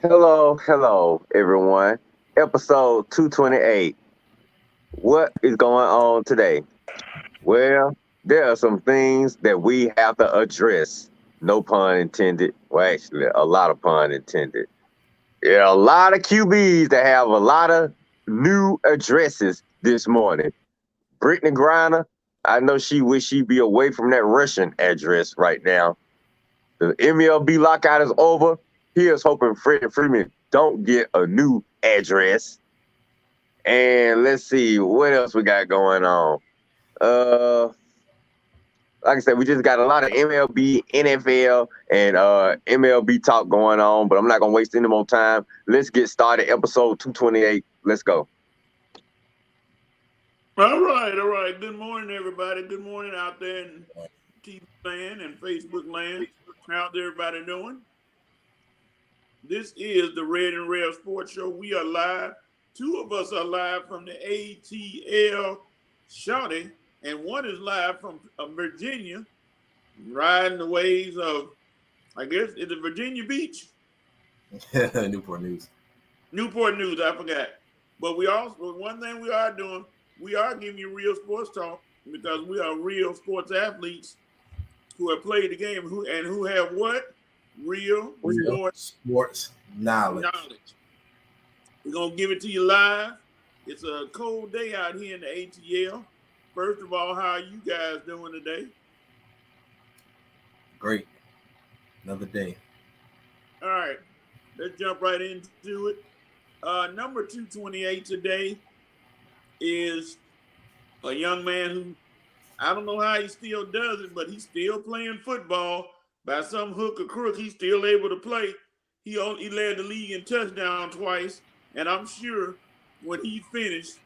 Hello, everyone. Episode 228. What is going on today? Well, there are some things that we have to address. No pun intended. Well, actually, a lot of pun intended. There are a lot of QBs that have a lot of new addresses this morning. Brittany Griner, I know she wish she'd be away from that Russian address right now. The MLB lockout is over. Here's hoping Freddie Freeman don't get a new address. And let's see what else we got going on. Uh, like I said, we just got a lot of MLB, NFL, and MLB talk going on. But I'm not gonna waste any more time. Let's get started. Episode 228. Let's go. All right. Good morning, everybody. Good morning out there in TV land and Facebook land. How's everybody doing? This is the Red and Rare Sports Show. We are live. Two of us are live from the ATL Shawnee, and one is live from Virginia, riding the waves of, I guess, is it Virginia Beach? Newport News. Newport News, I forgot. But we also, one thing we are doing, we are giving you real sports talk because we are real sports athletes who have played the game and who have what? Real sports knowledge. We're going to give it to you live. It's a cold day out here in the ATL. First of all, how are you guys doing today? Great. Another day. All right. Let's jump right into it. Number 228 today is a young man who, I don't know how he still does it, but he's still playing football. By some hook or crook, he's still able to play. He led the league in touchdown twice, and I'm sure when he finished,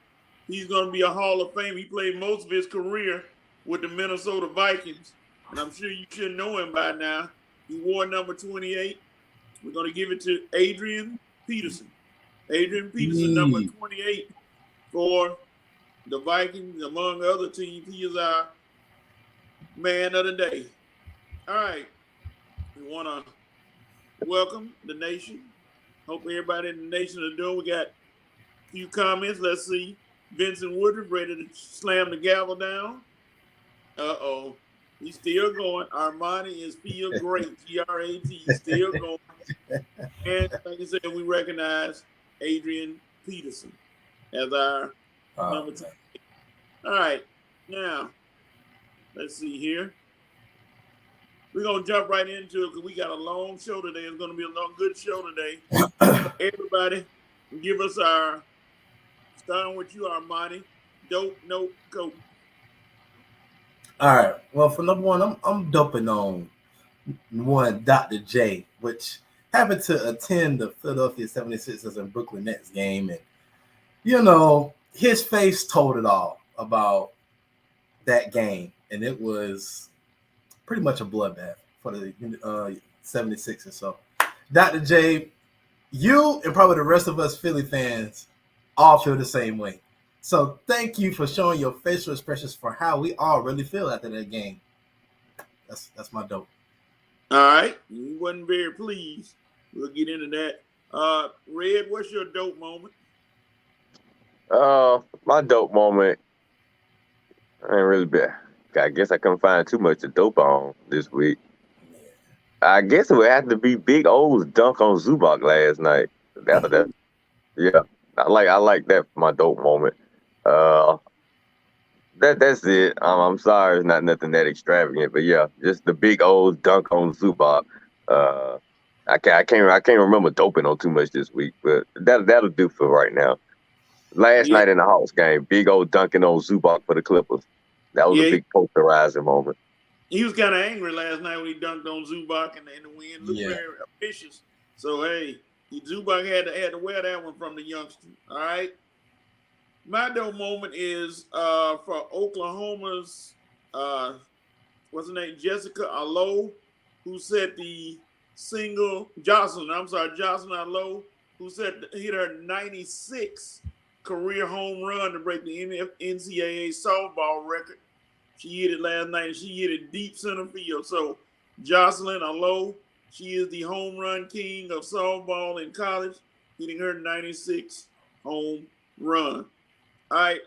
he's going to be a Hall of Fame. He played most of his career with the Minnesota Vikings, and I'm sure you should know him by now. He wore number 28. We're going to give it to Adrian Peterson. Adrian Peterson, number 28 for the Vikings, among other teams. He is our man of the day. All right. We want to welcome the nation. Hope everybody in the nation is doing. We got a few comments. Let's see. Vincent Woodruff ready to slam the gavel down. Uh-oh. He's still going. Armani is still great. G-R-A-T. Still going. And like I said, we recognize Adrian Peterson as our number 2. All right. Now, let's see here. We're going to jump right into it because we got a long show today. It's going to be a good show today. Everybody, give us our, starting with you, Armani, dope, note, go. All right. Well, for number one, I'm doping on one Dr. J, which happened to attend the Philadelphia 76ers and Brooklyn Nets game. And, you know, his face told it all about that game. And it was pretty much a bloodbath for the 76ers. So, Dr. J, you and probably the rest of us Philly fans all feel the same way. So thank you for showing your facial expressions for how we all really feel after that game. That's my dope. All right. You wasn't very pleased. We'll get into that. Red, what's your dope moment? My dope moment ain't really bad. I guess I couldn't find too much to dope on this week. I guess it would have to be Big O's dunk on Zubac last night. Yeah, I like that for my dope moment. That's it. I'm sorry, it's not nothing that extravagant, but yeah, just the Big O's dunk on Zubac. I can't remember doping on too much this week, but that'll do for right now. Last night in the Hawks game, Big O dunking on Zubac for the Clippers. That was a big posterizing moment. He was kind of angry last night when he dunked on Zubac and the win. Looked very ambitious. So, hey, Zubac had to wear that one from the youngster. All right. My dope moment is for Oklahoma's, what's her name, Jessica Alo, who set the Jocelyn Alo, who hit her 96 career home run to break the NCAA softball record. She hit it last night, and she hit it deep center field. So, Jocelyn Alo, She is the home run king of softball in college, hitting her 96 home run. All right,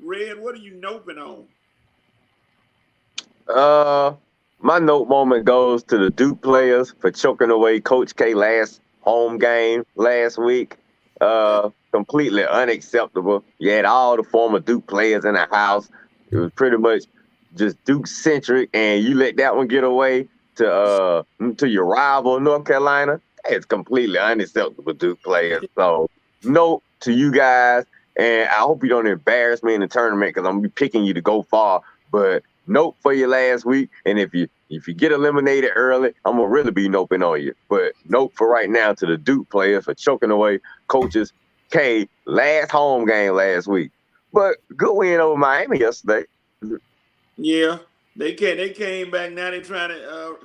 Red, what are you noping on? Uh, my note moment goes to the Duke players for choking away Coach K last home game last week. Completely unacceptable. You had all the former Duke players in the house. It was pretty much just Duke centric, and you let that one get away to your rival North Carolina. It's completely unacceptable, Duke players. So note to you guys, and I hope you don't embarrass me in the tournament because I'm gonna be picking you to go far. But nope for you last week, and if you get eliminated early, I'm gonna really be noping on you. But nope for right now to the Duke players for choking away coaches K last home game last week. But good win over Miami yesterday. Yeah, they came back. Now they're trying to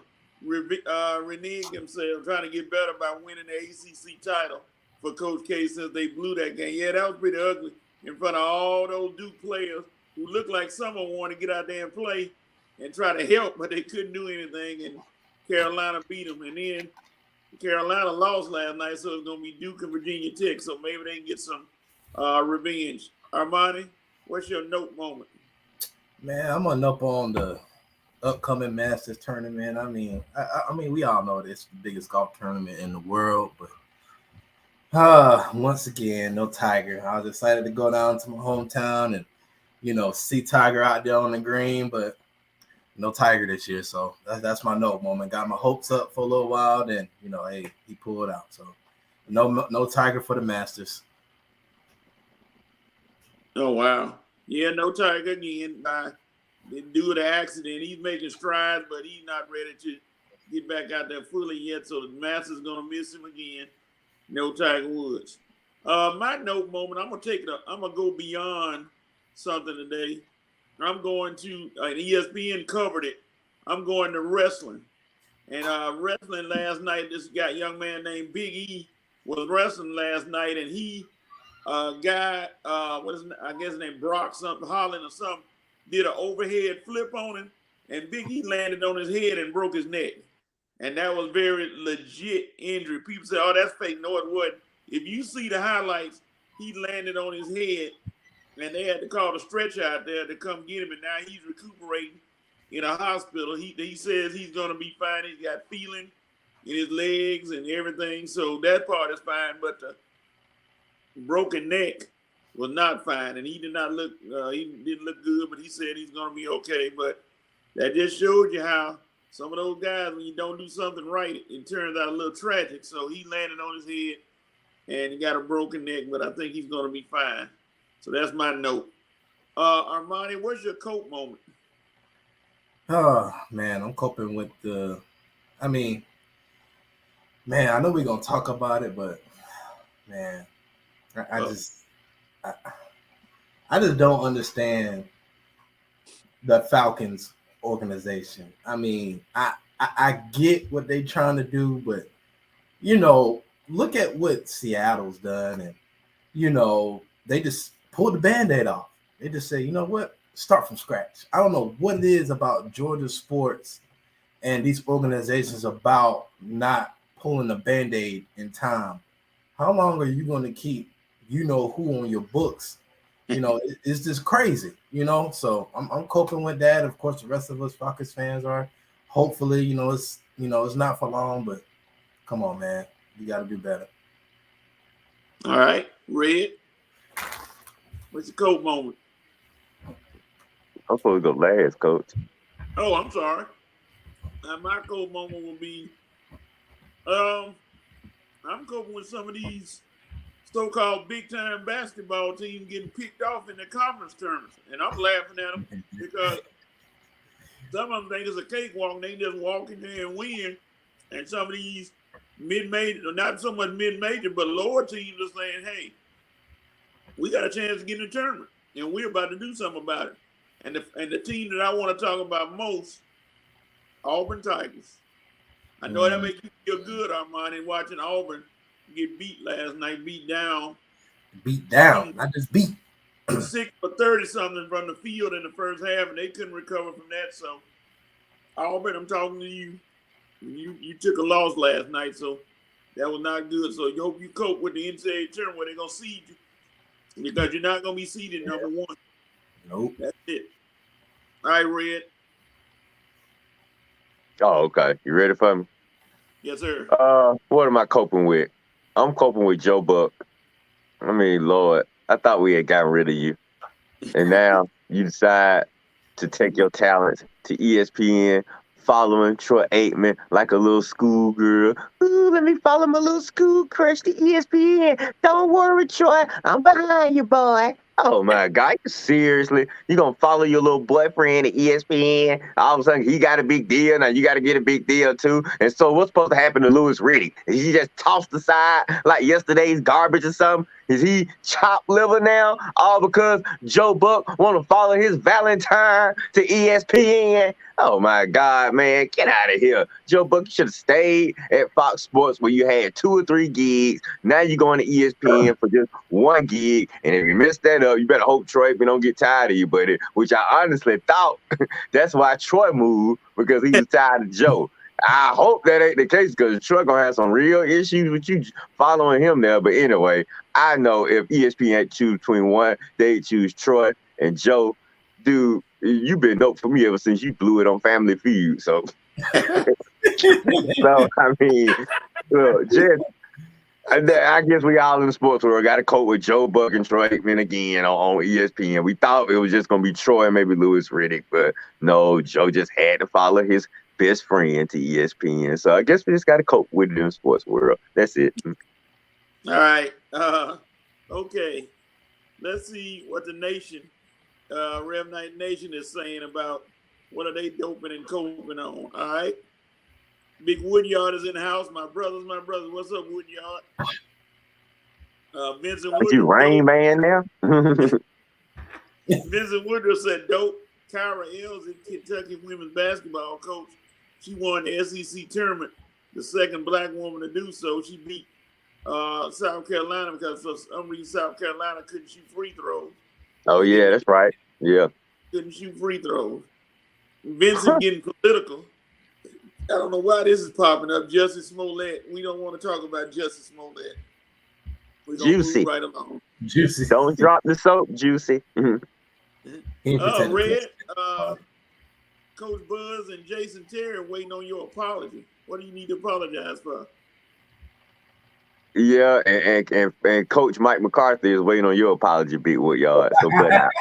renege themselves, trying to get better by winning the ACC title for Coach K since they blew that game. Yeah, that was pretty ugly in front of all those Duke players who looked like someone wanted to get out there and play and try to help, but they couldn't do anything. And Carolina beat them. And then Carolina lost last night, so it's going to be Duke and Virginia Tech. So maybe they can get some revenge. Armani, what's your note moment? Man, I'm gonna up on the upcoming Masters tournament. I mean, we all know it's the biggest golf tournament in the world, but once again, no Tiger. I was excited to go down to my hometown and see Tiger out there on the green, but no Tiger this year. So that's my note moment. Got my hopes up for a little while, then hey, he pulled out. So no Tiger for the Masters. Oh wow. Yeah, no Tiger again. Due to the accident, he's making strides, but he's not ready to get back out there fully yet. So the Masters gonna miss him again. No Tiger Woods. My note moment. I'm gonna go beyond something today. I'm going to ESPN covered it. I'm going to wrestling, and wrestling last night. This young man named Big E was wrestling last night, and he guy, I guess his name Brock something, Holland or something, did an overhead flip on him, and Big E landed on his head and broke his neck. And that was very legit injury. People say, oh, that's fake. No, it wasn't. If you see the highlights, he landed on his head, and they had to call the stretcher out there to come get him, and now he's recuperating in a hospital. He says he's going to be fine. He's got feeling in his legs and everything, so that part is fine, but the broken neck was not fine, and he didn't look good, but he said he's going to be okay. But that just showed you how some of those guys, when you don't do something right, it turns out a little tragic. So he landed on his head, and he got a broken neck, but I think he's going to be fine. So that's my note. Armani, what's your cope moment? Oh, man, I'm coping with I know we're going to talk about it, but, man, I just don't understand the Falcons organization. I mean, I get what they're trying to do, but look at what Seattle's done, and they just pulled the Band-Aid off. They just say, you know what, start from scratch. I don't know what it is about Georgia sports and these organizations about not pulling the Band-Aid in time. How long are you going to keep who on your books? It's just crazy, So I'm coping with that. Of course, the rest of us Falcons fans are. Hopefully, it's not for long, but come on, man, you got to do better. All right, Red, what's your cope moment? I'm supposed to go last, Coach. Oh, I'm sorry. My cope moment will be, I'm coping with some of these so-called big-time basketball teams getting picked off in the conference tournaments. And I'm laughing at them because some of them think it's a cakewalk and they just walk in there and win. And some of these mid-major, not so much mid-major, but lower teams are saying, hey, we got a chance to get in the tournament, and we're about to do something about it. And the team that I want to talk about most, Auburn Tigers. I know that makes you feel good, Armani, watching Auburn get beat last night, beat down. Not just beat. 6 for 30-something from the field in the first half, and they couldn't recover from that. So, Auburn, I'm talking to you. You took a loss last night, so that was not good. So you hope you cope with the NCAA tournament where they're gonna seed you because you're not gonna be seeded number one. Nope. That's it. All right, Red. Oh, okay. You ready for me? Yes, sir. What am I coping with? I'm coping with Joe Buck. I mean, Lord, I thought we had gotten rid of you, and now you decide to take your talents to ESPN, following Troy Aikman like a little schoolgirl. Ooh, let me follow my little school crush to ESPN. Don't worry, Troy, I'm behind you, boy. Oh my God, seriously? You gonna follow your little boyfriend at ESPN? All of a sudden he got a big deal, now you gotta get a big deal too. And so what's supposed to happen to Lewis Riddick? Is he just tossed aside like yesterday's garbage or something? Is he chopped liver now? All because Joe Buck want to follow his Valentine to ESPN? Oh my God, man, get out of here. Joe Buck, you should have stayed at Fox Sports where you had 2 or 3 gigs. Now you're going to ESPN for just 1 gig. And if you mess that up, you better hope Troy don't get tired of you, buddy. Which I honestly thought that's why Troy moved, because he was tired of Joe. I hope that ain't the case, because Troy gonna have some real issues with you following him there. But anyway, I know if ESPN had to choose between one, they'd choose Troy and Joe. Dude, you've been dope for me ever since you blew it on Family Feud. So, so I mean, look, just, I guess we all in the sports world got to cope with Joe Buck and Troy Aikman again on ESPN. We thought it was just going to be Troy and maybe Lewis Riddick, but no, Joe just had to follow his best friend to ESPN. So I guess we just got to cope with it in the sports world. That's it. All right. Okay. Let's see what the nation, Rev Night Nation, is saying about what are they doping and coping on. All right. Big Woodyard is in the house. My brothers. What's up, Woodyard? Vincent Woodruff. You Rain Man now? Vincent Woodruff said, dope. Kyra Ells, Kentucky women's basketball coach. She won the SEC tournament, the second black woman to do so. She beat South Carolina because for some reason South Carolina couldn't shoot free throws. Oh, yeah, that's right. Yeah. Couldn't shoot free throws. Vincent getting political. I don't know why this is popping up. Justice Smollett. We don't want to talk about Justice Smollett. We're going to move right along. Juicy. Don't drop the soap, Juicy. Red, Coach Buzz and Jason Terry waiting on your apology. What do you need to apologize for? Yeah, and Coach Mike McCarthy is waiting on your apology, Big Woodyard. So put out.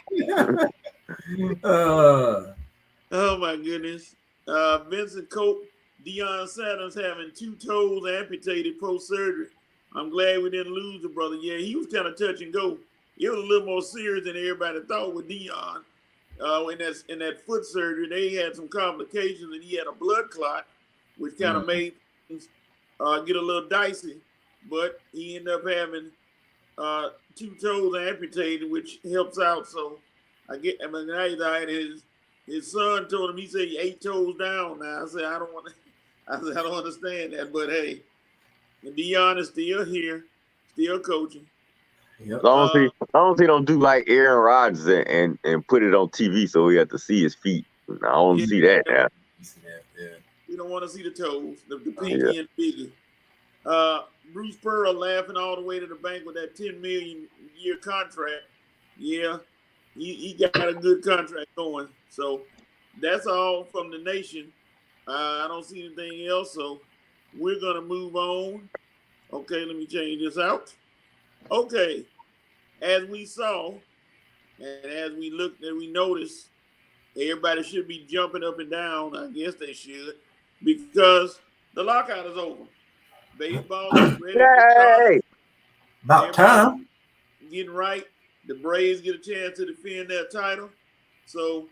Oh my goodness. Vincent Cope, Deion Sanders having 2 toes amputated post-surgery. I'm glad we didn't lose the brother. Yeah, he was kind of touch and go. It was a little more serious than everybody thought with Deion. In that foot surgery, they had some complications, and he had a blood clot, which kind of made things get a little dicey. But he ended up having 2 toes amputated, which helps out. So now his son told him, he said he 8 toes down now. I said, I don't understand that. But hey, Deion is still here, still coaching. Yep. As long as he don't do like Aaron Rodgers and put it on TV so we have to see his feet. I don't see that now. We don't want to see the toes, the pinky and biggie. Bruce Pearl laughing all the way to the bank with that $10 million year contract. Yeah, he got a good contract going. So that's all from the nation. I don't see anything else. So we're going to move on. Okay, let me change this out. Okay, as we saw and as we looked and we noticed, everybody should be jumping up and down. I guess they should, because the lockout is over. Baseball is ready. Yay! About time. Getting right. The Braves get a chance to defend their title. So,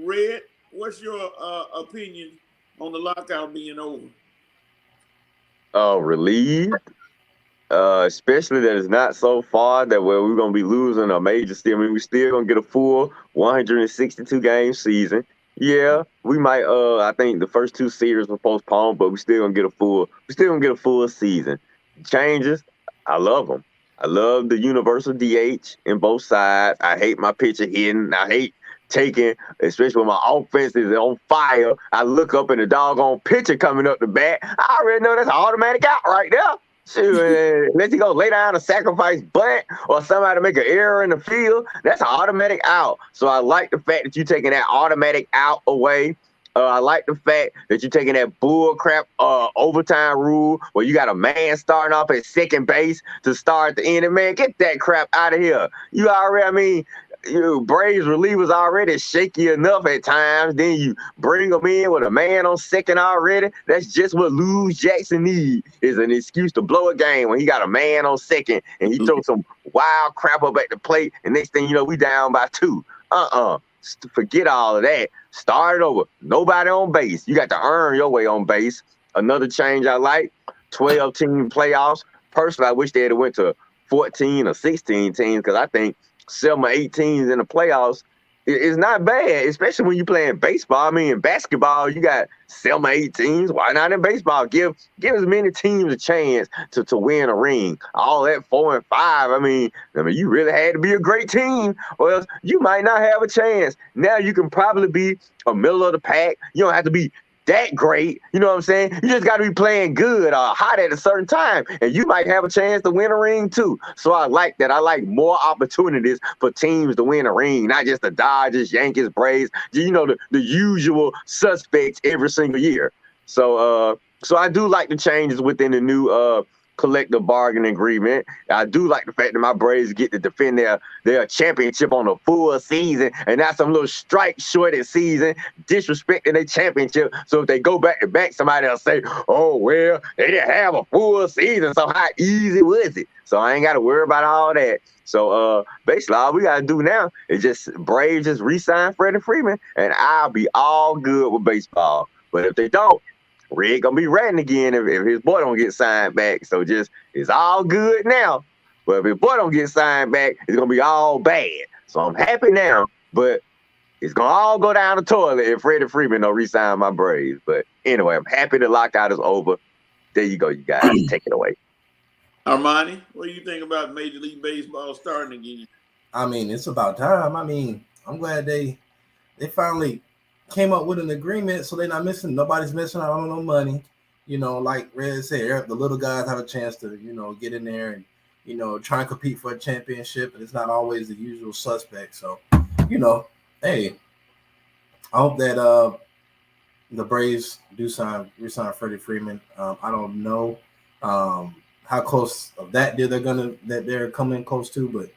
Red, what's your opinion on the lockout being over? Relieved. Especially that it's not so far that we're going to be losing a major season. I mean, we're still going to get a full 162 game season. Yeah, we might. I think the first 2 series were postponed, but we're still going to get a full season. Changes, I love them. I love the universal DH in both sides. I hate my pitcher hitting. I hate taking, especially when my offense is on fire. I look up and the doggone pitcher coming up the bat. I already know that's an automatic out right there. Shoot, let you go lay down a sacrifice bunt or somebody make an error in the field. That's an automatic out. So I like the fact that you're taking that automatic out away. I like the fact that you're taking that bull crap overtime rule where you got a man starting off at second base to start the inning. Man, get that crap out of here. You already, I mean, you Braves relievers already shaky enough at times. Then you bring them in with a man on second already. That's just what Luz Jackson needs, is an excuse to blow a game when he got a man on second and he throws some wild crap up at the plate. And next thing you know, we down by 2. Forget all of that. Start it over. Nobody on base. You got to earn your way on base. Another change I like, 12-team playoffs. Personally, I wish they had went to 14 or 16 teams because I think 7 or 8 teams in the playoffs is not bad, especially when you're playing baseball. I mean, in basketball, you got 7 or 8 teams. Why not in baseball? Give as many teams a chance to win a ring. All that 4 and 5. I mean, you really had to be a great team, or else you might not have a chance. Now you can probably be a middle of the pack. You don't have to be that great. You know what I'm saying? You just got to be playing good or hot at a certain time, and you might have a chance to win a ring too. So I like that. I like more opportunities for teams to win a ring, not just the Dodgers, Yankees, Braves, you know, the usual suspects every single year. So I do like the changes within the new collective bargaining agreement. I do like the fact that my Braves get to defend their championship on a full season and not some little strike shorted season disrespecting their championship. So if they go back to back, somebody will say, oh, well, they didn't have a full season, so how easy was it? So I ain't got to worry about all that. So basically all we got to do now is just Braves just re-sign Freddie Freeman and I'll be all good with baseball. But if they don't, Red gonna be ratting again if his boy don't get signed back. So just it's all good now. But if his boy don't get signed back, it's gonna be all bad. So I'm happy now, but it's gonna all go down the toilet if Freddie Freeman don't re-sign my Braves. But anyway, I'm happy the lockout is over. There you go, you guys. Take it away. Armani, what do you think about Major League Baseball starting again? I mean, it's about time. I mean, I'm glad they finally came up with an agreement, so they're not missing. Nobody's missing out on no money. You know, like Red said, the little guys have a chance to, you know, get in there and, you know, try and compete for a championship. And it's not always the usual suspect. So, you know, hey, I hope that the Braves do resign Freddie Freeman. I don't know how close of that deal they're coming close to, but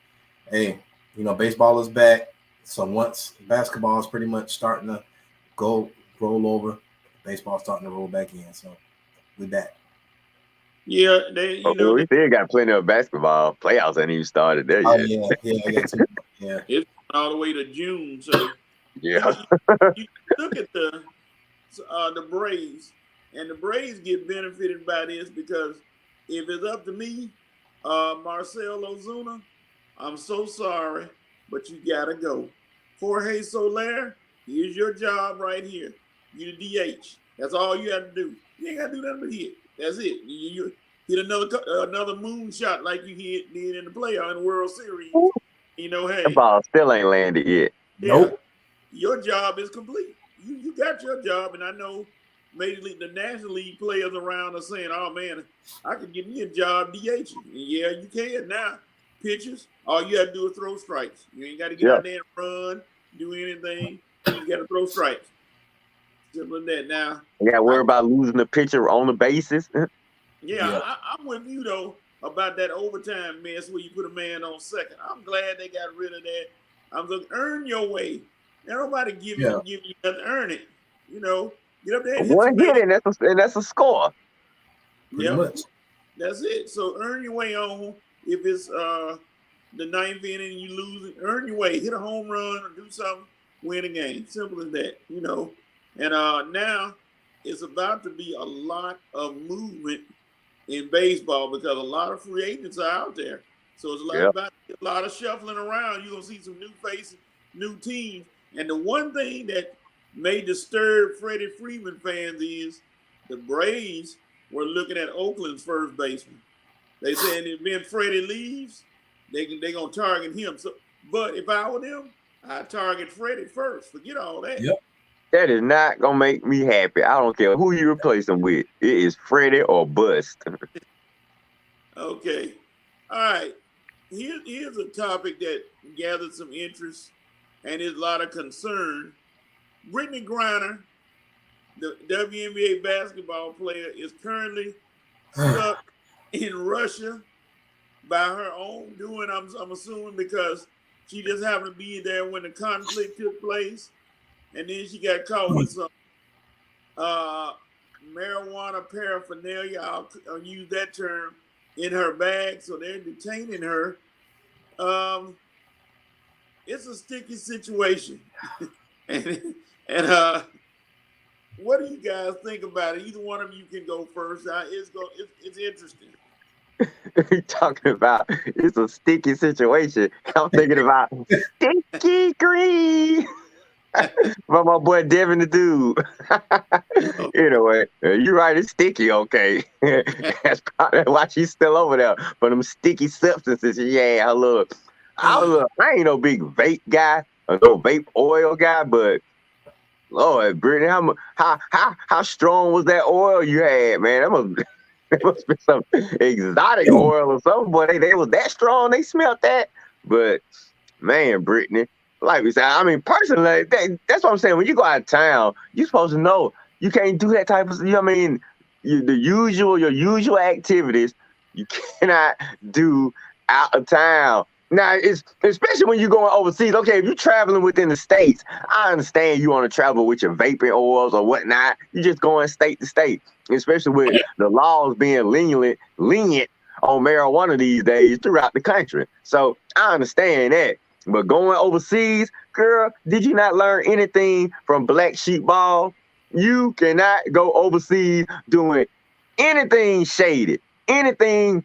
hey, you know, baseball is back. So once basketball is pretty much starting to roll over, baseball's starting to roll back in. So with that. Yeah, we still got plenty of basketball. Playoffs ain't even started there yet. Yeah. It's all the way to June. So yeah. You look at the Braves, and the Braves get benefited by this because if it's up to me, Marcell Ozuna, I'm so sorry, but you gotta go. Jorge Soler, here's your job right here. You the DH. That's all you have to do. You ain't gotta do nothing but hit. That's it. You hit another moonshot like you did in the playoff in the World Series. You know, hey, the ball still ain't landed yet. Nope. Your job is complete. You got your job, and I know maybe the National League players around are saying, "Oh man, I could get me a job DH." Yeah, you can now. Pitchers, all you have to do is throw strikes. You ain't got to get out there and run, do anything. You just got to throw strikes. Simple as that. Now, you got to worry about losing the pitcher on the bases. I'm with you though about that overtime mess where you put a man on second. I'm glad they got rid of that. I'm going to earn your way. Ain't nobody give you nothing to earn it. You know, get up there and hit one hit, and that's a score. Yeah, that's it. So earn your way on. If it's the 9th inning and you lose it, earn your way. Hit a home run or do something, win a game. Simple as that, you know. And now it's about to be a lot of movement in baseball because a lot of free agents are out there. So it's a lot of shuffling around. You're going to see some new faces, new teams. And the one thing that may disturb Freddie Freeman fans is the Braves were looking at Oakland's first baseman. They saying if Ben Freddie leaves, they're gonna target him. So, but if I were them, I target Freddie first. Forget all that. Yep. That is not gonna make me happy. I don't care who you replace him with. It is Freddie or bust. Okay. All right. Here's a topic that gathered some interest and is a lot of concern. Brittany Griner, the WNBA basketball player, is currently stuck in Russia by her own doing. I'm assuming because she just happened to be there when the conflict took place, and then she got caught with some marijuana paraphernalia. I'll use that term in her bag, so they're detaining her. It's a sticky situation, and what do you guys think about it? Either one of you can go first. It's interesting. Talking about it's a sticky situation. I'm thinking about sticky green. But my boy Devin the dude. Anyway, you're right, it's sticky, okay. That's probably why she's still over there for them sticky substances. Yeah, I ain't no big vape guy or no vape oil guy, but Lord, Brittany, how strong was that oil you had, man? That must be some exotic oil or something. Boy, they was that strong. They smelled that. But man, Brittany, like we said, I mean, personally, that's what I'm saying. When you go out of town, you're supposed to know you can't do that type of. You know what I mean? Your usual activities, you cannot do out of town. Now, it's especially when you're going overseas. Okay, if you're traveling within the states, I understand you want to travel with your vaping oils or whatnot. You just going state to state, especially with the laws being lenient on marijuana these days throughout the country. So I understand that. But going overseas, girl, did you not learn anything from Black Sheep Ball? You cannot go overseas doing anything shady, anything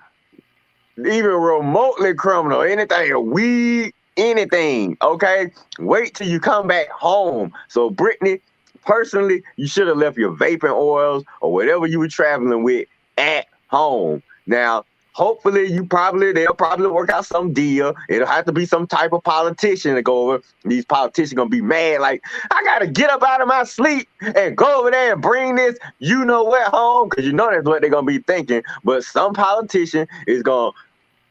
even remotely criminal, anything, weed, anything, okay? Wait till you come back home. So, Brittany, personally, you should have left your vaping oils or whatever you were traveling with at home. Now, hopefully, they'll probably work out some deal. It'll have to be some type of politician to go over. These politicians gonna be mad, like, I gotta get up out of my sleep and go over there and bring this you know where home, because you know that's what they're gonna be thinking. But some politician is gonna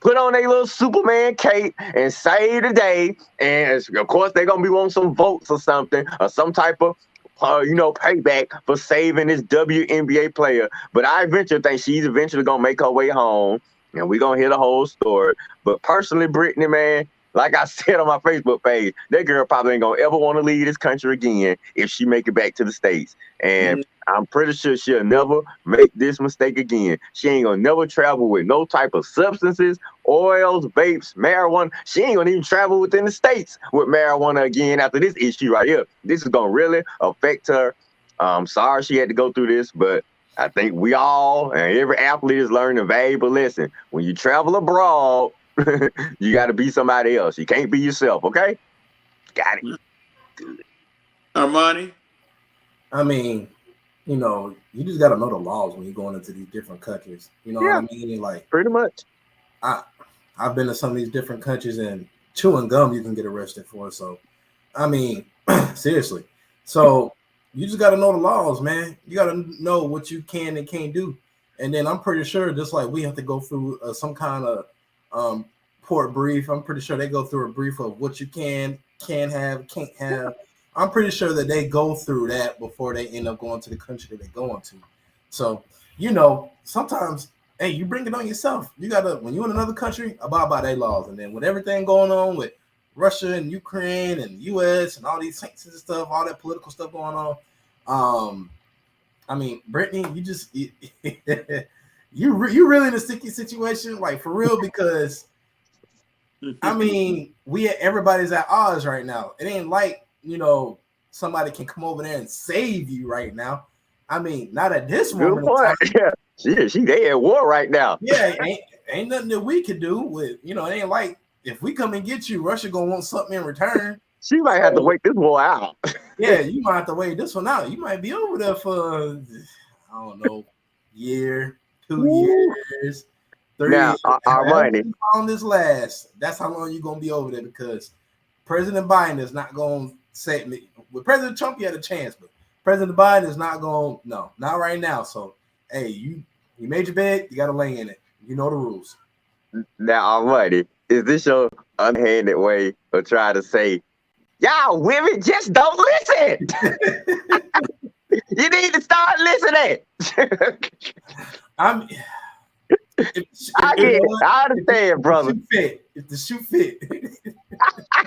put on a little Superman cape and save the day. And of course, they're gonna be wanting some votes or something, or some type of payback for saving this WNBA player. But I eventually think she's eventually gonna make her way home, and we're gonna hear the whole story. But personally, Brittany, man, like I said on my Facebook page, that girl probably ain't gonna ever want to leave this country again if she make it back to the States. And I'm pretty sure she'll never make this mistake again. She ain't gonna never travel with no type of substances, oils, vapes, marijuana. She ain't gonna even travel within the States with marijuana again after this issue right here. This is gonna really affect her. I'm sorry she had to go through this, but I think we all and every athlete is learning a valuable lesson. When you travel abroad, you got to be somebody else. You can't be yourself, okay? Got it. Good. Armani? I mean, you just got to know the laws when you're going into these different countries. You know what I mean? Like, pretty much. I've been to some of these different countries, and chewing gum you can get arrested for. So, I mean, seriously. So you just got to know the laws, man. You got to know what you can and can't do. And then I'm pretty sure, just like we have to go through some kind of port brief, I'm pretty sure they go through a brief of what you can have, can't have. I'm pretty sure that they go through that before they end up going to the country that they're going to. So, sometimes, hey, you bring it on yourself. You got to, when you're in another country, abide by their laws. And then with everything going on with Russia and Ukraine and U.S. and all these sanctions and stuff, all that political stuff going on, I mean, Brittany, you really in a sticky situation, like for real, because I mean, everybody's at odds right now. It ain't like, somebody can come over there and save you right now. I mean, not at this moment. Yeah, they at war right now. Yeah, ain't nothing that we could do with, it ain't like if we come and get you, Russia gonna want something in return. She might have to wait this war out. Yeah, you might have to wait this one out. You might be over there for, I don't know, year, 2 years, 3 now, years. Armani, How long this lasts? That's how long you're gonna be over there, because President Biden is not going to say with President Trump. You had a chance, but President Biden is not going. No, not right now. So, hey, you made your bed. You got to lay in it. You know the rules. Now, Armani, is this your unhanded way of trying to say, y'all women just don't listen? You need to start listening. I get it. I understand, brother. If the shoe fit.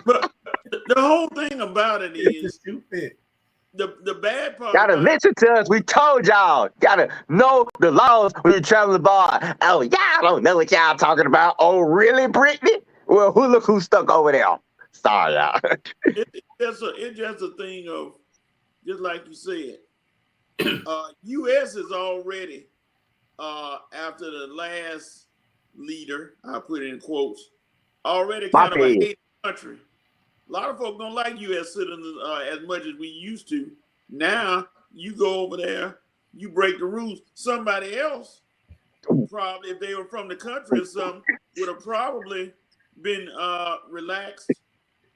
But the whole thing about it is the bad part. Gotta listen to us. We told y'all. Gotta know the laws when you travel the bar. Oh, y'all don't know what y'all talking about. Oh, really, Brittany? Well, look who's stuck over there. Sorry, y'all. It's just a thing of, just like you said, U.S. is already, after the last leader, I put it in quotes, already kind of a hated country. A lot of folks don't like U.S. citizens as much as we used to. Now, you go over there, you break the rules. Somebody else, probably if they were from the country or something, would have probably been relaxed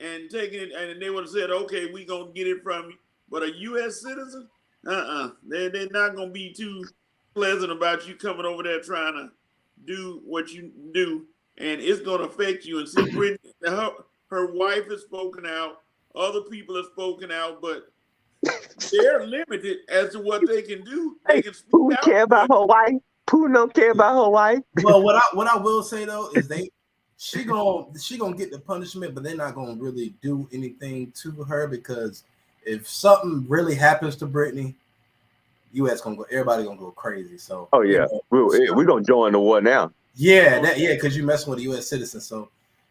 and taken it, and they would have said, okay, we're going to get it from you. But a U.S. citizen, they're not going to be too pleasant about you coming over there trying to do what you do, and it's going to affect you. And see, Brittany, her wife has spoken out, other people have spoken out, but they're limited as to what they can do. They can speak Who out, care about her wife? Who don't care about her wife? Well, what I will say though is she gonna get the punishment, but they're not gonna really do anything to her, because if something really happens to Brittany, U.S. everybody gonna go crazy. So we're gonna join the war now. Because you're messing with a U.S. citizen. So,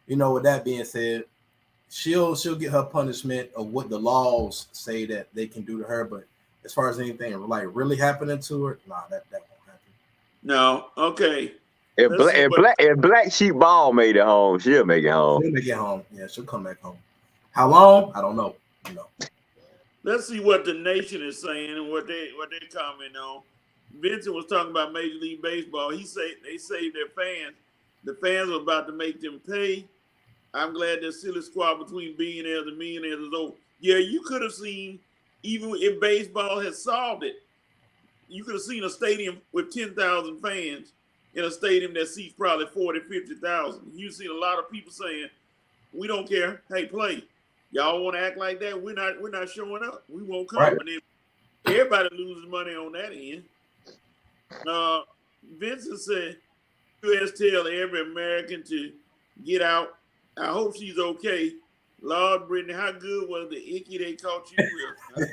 with that being said, she'll get her punishment of what the laws say that they can do to her. But as far as anything like really happening to her, nah, that won't happen. No, okay. If Black Sheep Ball made it home, she'll make it home. She'll make it home. Yeah, she'll come back home. How long? I don't know. Let's see what the nation is saying and what they comment on. Vincent was talking about Major League Baseball. They saved their fans. The fans are about to make them pay. I'm glad that silly squad between billionaires and millionaires is over. Yeah, you could have seen, even if baseball has solved it, you could have seen a stadium with 10,000 fans in a stadium that seats probably 40, 50,000. You've seen a lot of people saying, we don't care. Hey, play. Y'all want to act like that? We're not showing up. We won't come. Right. And then everybody loses money on that end. Vincent said, U.S. tell every American to get out. I hope she's okay. Lord, Brittany, how good was the icky they caught you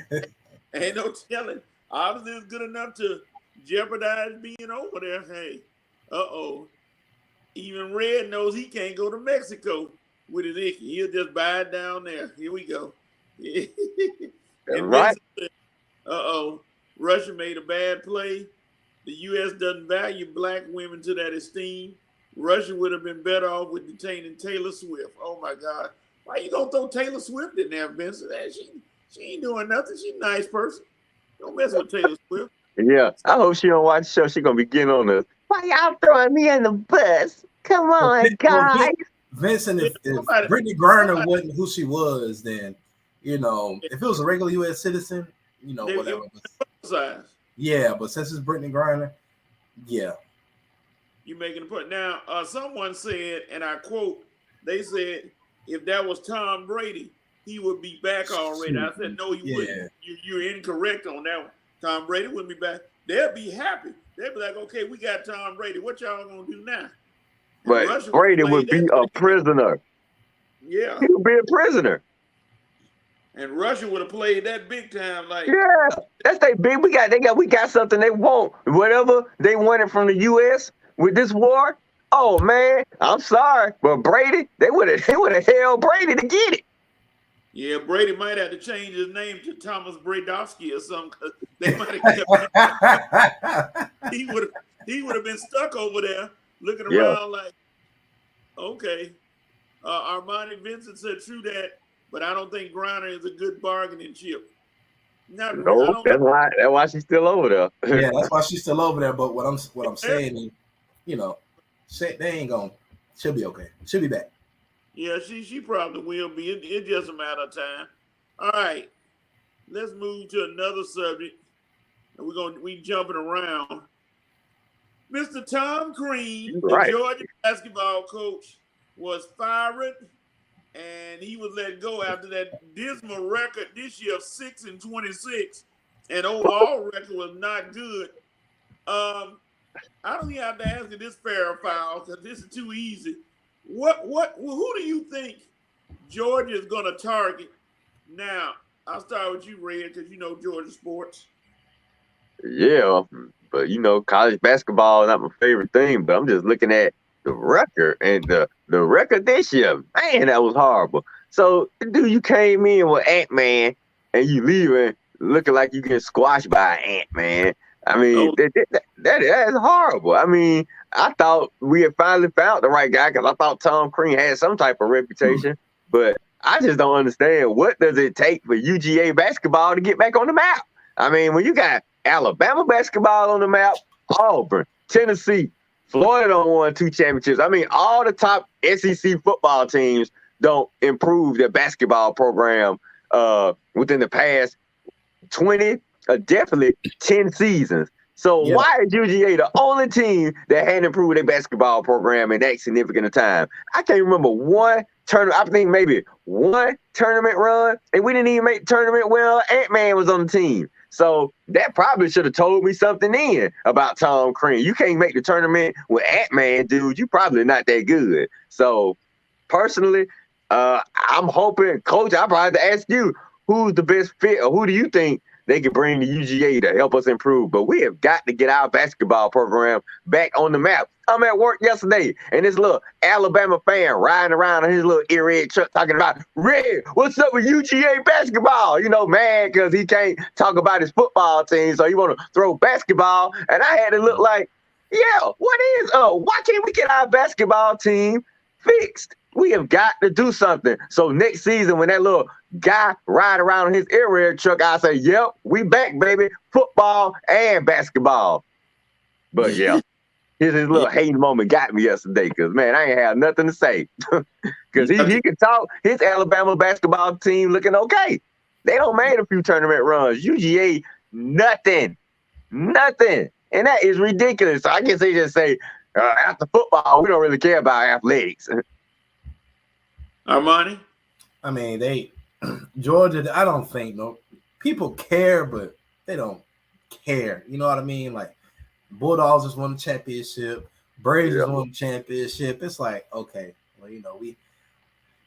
with? Ain't no telling. Obviously, it's good enough to jeopardize being over there. Hey, even Red knows he can't go to Mexico with his icky. He'll just buy it down there. Here we go. And right. Said, Russia made a bad play. The U.S. doesn't value black women to that esteem. Russia would have been better off with detaining Taylor Swift. Oh, my God. Why you going to throw Taylor Swift in there, Vincent? She ain't doing nothing. She's a nice person. Don't mess with Taylor Swift. Yeah, I hope she don't watch the show. She's going to be getting on us. Why y'all throwing me in the bus? Come on, guys. Vincent, if Brittany Griner wasn't who she was, then, if it was a regular U.S. citizen, whatever. Yeah, but since it's Brittany Griner, yeah. You making a point. Now, someone said, and I quote, they said, if that was Tom Brady, he would be back already. I said, no, he wouldn't. You're incorrect on that one. Tom Brady wouldn't be back. They'll be happy. They'll be like, okay, we got Tom Brady. What y'all going to do now? But Brady would be a prisoner. Yeah. He would be a prisoner. And Russia would have played that big time, like that's they big. We got something they want. Whatever they wanted from the U.S. with this war. Oh man, I'm sorry, but Brady, they would have held Brady to get it. Yeah, Brady might have to change his name to Thomas Bradowski or something, because they might have kept him. He would have been stuck over there looking around like, okay. Armani Vincent said true that. But I don't think Griner is a good bargaining chip. That's why she's still over there. Yeah, that's why she's still over there. But what I'm saying is, they ain't gonna. She'll be okay. She'll be back. Yeah, she probably will be. It's just a matter of time. All right, let's move to another subject. And we jumping around. Mr. Tom Crean, You're the right. Georgia basketball coach, was fired and he was let go after that dismal record this year of 6-26, and overall record was not good. I don't even have to ask you this fair or foul because this is too easy. Who do you think Georgia is going to target now? I'll start with you, Red, because you know Georgia sports. Yeah, but college basketball is not my favorite thing. But I'm just looking at the record and the record this year. Man, that was horrible. So, dude, you came in with Ant-Man and you leaving looking like you get squashed by an ant, man. I mean, Oh, that is horrible. I mean, I thought we had finally found the right guy because I thought Tom Crean had some type of reputation, but I just don't understand what does it take for UGA basketball to get back on the map. I mean, when you got Alabama basketball on the map, Auburn, Tennessee, Florida don't won 2 championships. I mean, all the top SEC football teams don't improve their basketball program within the past 20, definitely 10 seasons. So Yeah. why is UGA the only team that hadn't improved their basketball program in that significant a time? I can't remember one tournament. I think maybe one tournament run, and we didn't even make the tournament when Ant-Man was on the team. So that probably should have told me something then about Tom Crean. You can't make the tournament with Ant-Man, dude. You probably not that good. So personally, I'm hoping, Coach, I probably have to ask you, who's the best fit, or who do you think they could bring to UGA to help us improve? But we have got to get our basketball program back on the map. I'm at work yesterday, and this little Alabama fan riding around in his little ear-red truck talking about, Red, what's up with UGA basketball? Mad because he can't talk about his football team, so he want to throw basketball. And I had to look like, yeah, why can't we get our basketball team fixed? We have got to do something. So next season, when that little guy ride around in his area truck, I say, yep, we back, baby. Football and basketball. But yeah, his little hating moment got me yesterday because, man, I ain't have nothing to say. Because he can talk. His Alabama basketball team looking okay. They don't made a few tournament runs. UGA, nothing. And that is ridiculous. So I guess they just say, after football, we don't really care about athletics. Armani? I mean, Georgia, I don't think people care, but they don't care. You know what I mean? Like Bulldogs just won the championship, Braves just won the championship. It's like, okay, well, we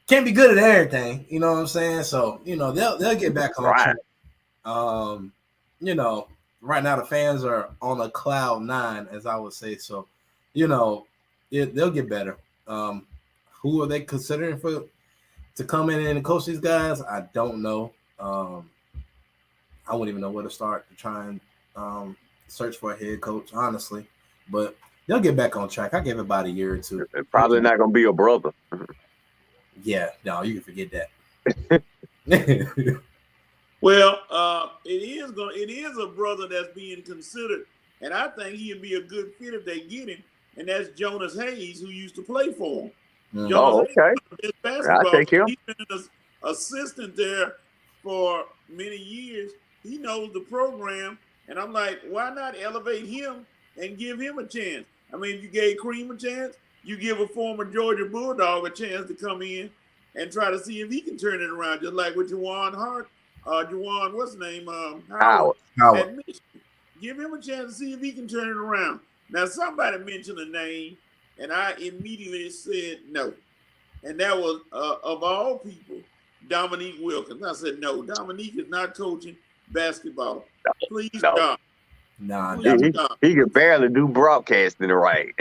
can't be good at everything. You know what I'm saying? So, they'll get back on track. Right now the fans are on a cloud 9, as I would say. So, they'll get better. Who are they considering to come in and coach these guys? I don't know. I wouldn't even know where to start to try and search for a head coach, honestly. But they'll get back on track. I give it about a year or two. It's probably not going to be a brother. Yeah, no, you can forget that. Well, it is a brother that's being considered, and I think he'd be a good fit if they get him. And that's Jonas Hayes, who used to play for him. Jonas Hayes, his basketball. I'll take him. He's been an assistant there for many years. He knows the program, and I'm like, why not elevate him and give him a chance? I mean, if you gave Cream a chance, you give a former Georgia Bulldog a chance to come in and try to see if he can turn it around, just like with Juwan Hart. Juwan, what's his name? Howard. Give him a chance to see if he can turn it around. Now, somebody mentioned a name, and I immediately said no. And that was, of all people, Dominique Wilkins. I said, no, Dominique is not coaching basketball. Please, God. Nah, he could barely do broadcasting right.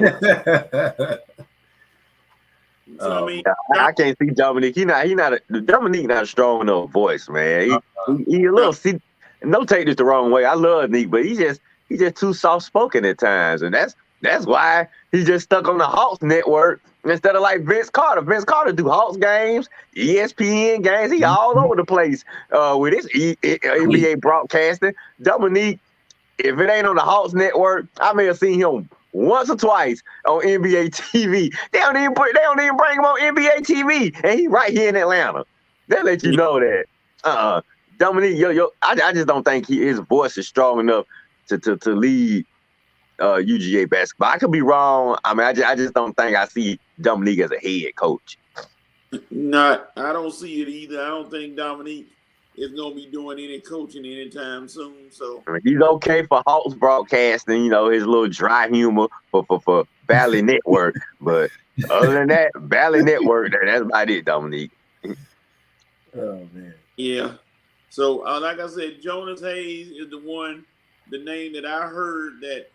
So, I mean, I can't see Dominique. Dominique not a strong enough voice, man. He a little. See, don't take this the wrong way. I love Nick, but he just too soft spoken at times, and that's why he just stuck on the Hawks network instead of like Vince Carter. Vince Carter do Hawks games, ESPN games. He all over the place with his NBA broadcasting. Dominique, if it ain't on the Hawks network, I may have seen him once or twice on NBA TV. They don't even bring him on NBA TV, and he right here in Atlanta. They let you know that Dominique, I just don't think his voice is strong enough to lead UGA basketball. I could be wrong. I mean, I just don't think I see Dominique as a head coach. I don't see it either. I don't think Dominique is going to be doing any coaching anytime soon. So I mean, he's okay for Hawks broadcasting, his little dry humor for Valley Network. But other than that, Valley Network, that's about it, Dominique. Oh, man. Yeah. So, like I said, Jonas Hayes is the name that I heard that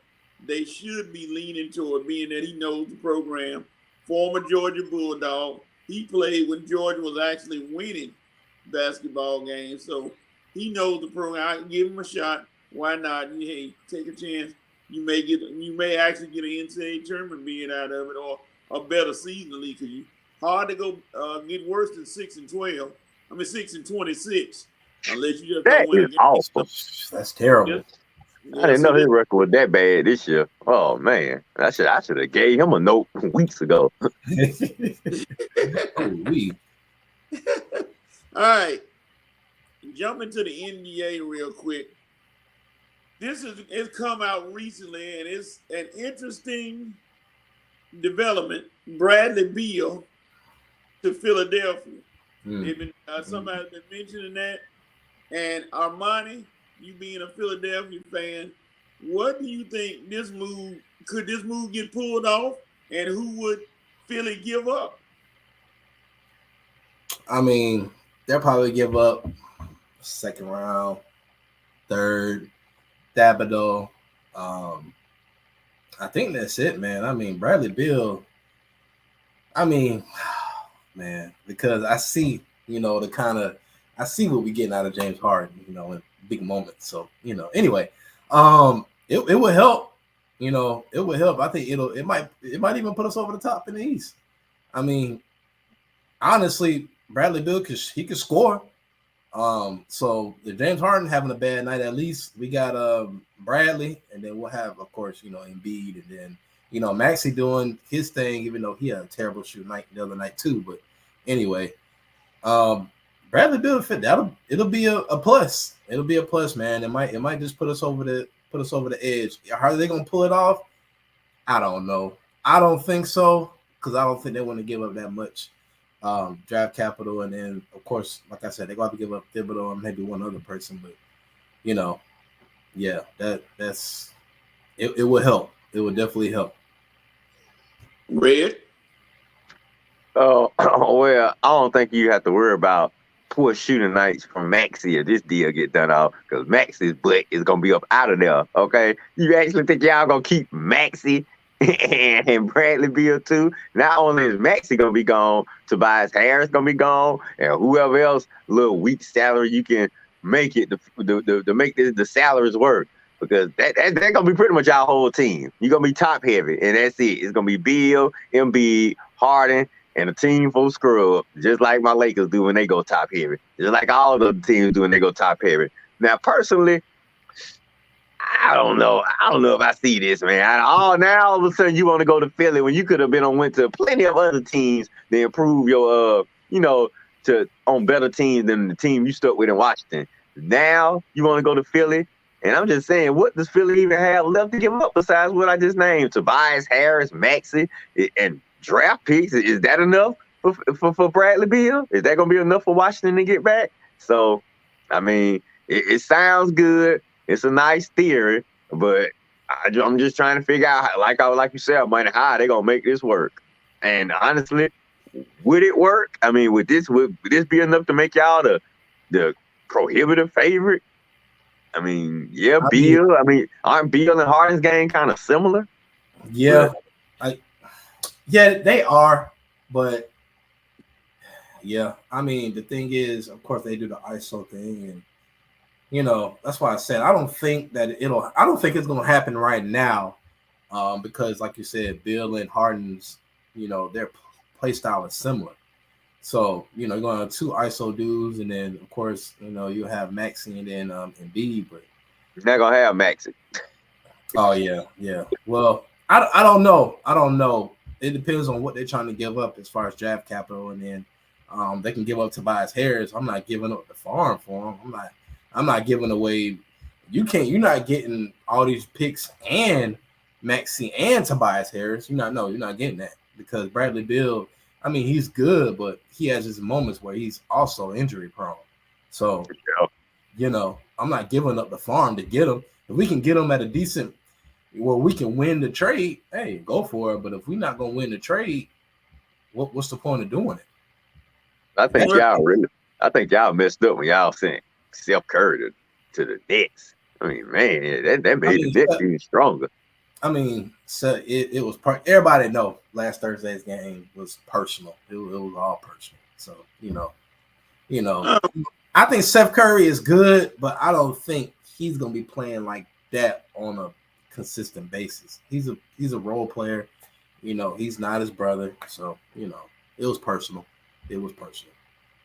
they should be leaning toward, being that he knows the program. Former Georgia Bulldog. He played when Georgia was actually winning basketball games. So he knows the program. I can give him a shot. Why not? Hey, take a chance. You may actually get an NCAA tournament being out of it, or a better season league. Because hard to go get worse than 6-12. 6-26, unless you just don't win a game. Awful. That's terrible. I didn't know his record was that bad this year. Oh man, I should have gave him a note weeks ago. All right, jumping to the NBA real quick. It's come out recently, and it's an interesting development. Bradley Beal to Philadelphia. Somebody's been mentioning that, and Armani. You being a Philadelphia fan, what do you think could this move get pulled off, and who would Philly give up? I mean, they'll probably give up second round, third, Thibodeau. I think that's it, man. I mean, Bradley Beal. I mean, man, because I see, I see what we're getting out of James Harden, in big moments. So, anyway, it would help. It would help. I think it might even put us over the top in the East. I mean, honestly, Bradley Beal he could score. So if James Harden having a bad night, at least we got Bradley, and then we'll have, of course, Embiid, and then Maxey doing his thing, even though he had a terrible shoot night the other night too. But anyway, Bradley Beal fit. It'll be a plus. It'll be a plus, man. It might just put us over the edge. How are they gonna pull it off? I don't know. I don't think so, because I don't think they want to give up that much draft capital, and then of course, like I said, they're going to give up Thibodeau and maybe one other person. But yeah, that's it. Will help. It will definitely help. Red. Well, I don't think you have to worry about poor shooting nights from Maxey if this deal get done off, because Maxey's butt is gonna be up out of there. Okay, you actually think y'all gonna keep Maxey and Bradley Beal too? Not only is Maxey gonna be gone, Tobias Harris gonna be gone, and whoever else little weak salary you can make it to make the salaries work, because that's gonna be pretty much our whole team. You're gonna be top heavy, and that's it. It's gonna be Beal, Embiid, Harden, and a team full scrub, just like my Lakers do when they go top heavy, just like all the teams do when they go top heavy. Now, personally, I don't know. I don't know if I see this, man. Now all of a sudden you want to go to Philly when you could have went to plenty of other teams to improve your, on better teams than the team you stuck with in Washington. Now you want to go to Philly, and I'm just saying, what does Philly even have left to give up besides what I just named? Tobias Harris, Maxey, and draft picks? Is that enough for Bradley Beal? Is that going to be enough for Washington to get back? So, I mean, it sounds good. It's a nice theory, but I'm just trying to figure out, like you said, how they going to make this work. And honestly, would it work? I mean, would this be enough to make y'all the prohibitive favorite? I mean, yeah, Beal. Aren't Beal and Harden's game kind of similar? Yeah. Yeah, they are, but yeah, I mean, the thing is, of course, they do the ISO thing, and that's why I said I don't think it's gonna happen right now, because, like you said, Bill and Harden's, their play style is similar. So you're going to have two ISO dudes, and then of course, you have Maxey and then Embiid, but you're not gonna have Maxey. Oh yeah. Well, I don't know. I don't know. It depends on what they're trying to give up as far as draft capital, and then they can give up Tobias Harris. I'm not giving up the farm for him. I'm not giving away. You're not getting all these picks and Maxi and Tobias Harris. You're not getting that because Bradley Beal. I mean, he's good, but he has his moments where he's also injury prone. So, I'm not giving up the farm to get him. If we can get him at a decent, where we can win the trade, hey, go for it. But if we're not gonna win the trade, what's the point of doing it? I think y'all messed up when y'all sent Steph Curry to the Nets. I mean, man, that made the Nets even stronger. I mean, so it was everybody know last Thursday's game was personal. It was all personal. So I think Steph Curry is good, but I don't think he's gonna be playing like that on a consistent basis. He's a role player. He's not his brother. So it was personal. It was personal.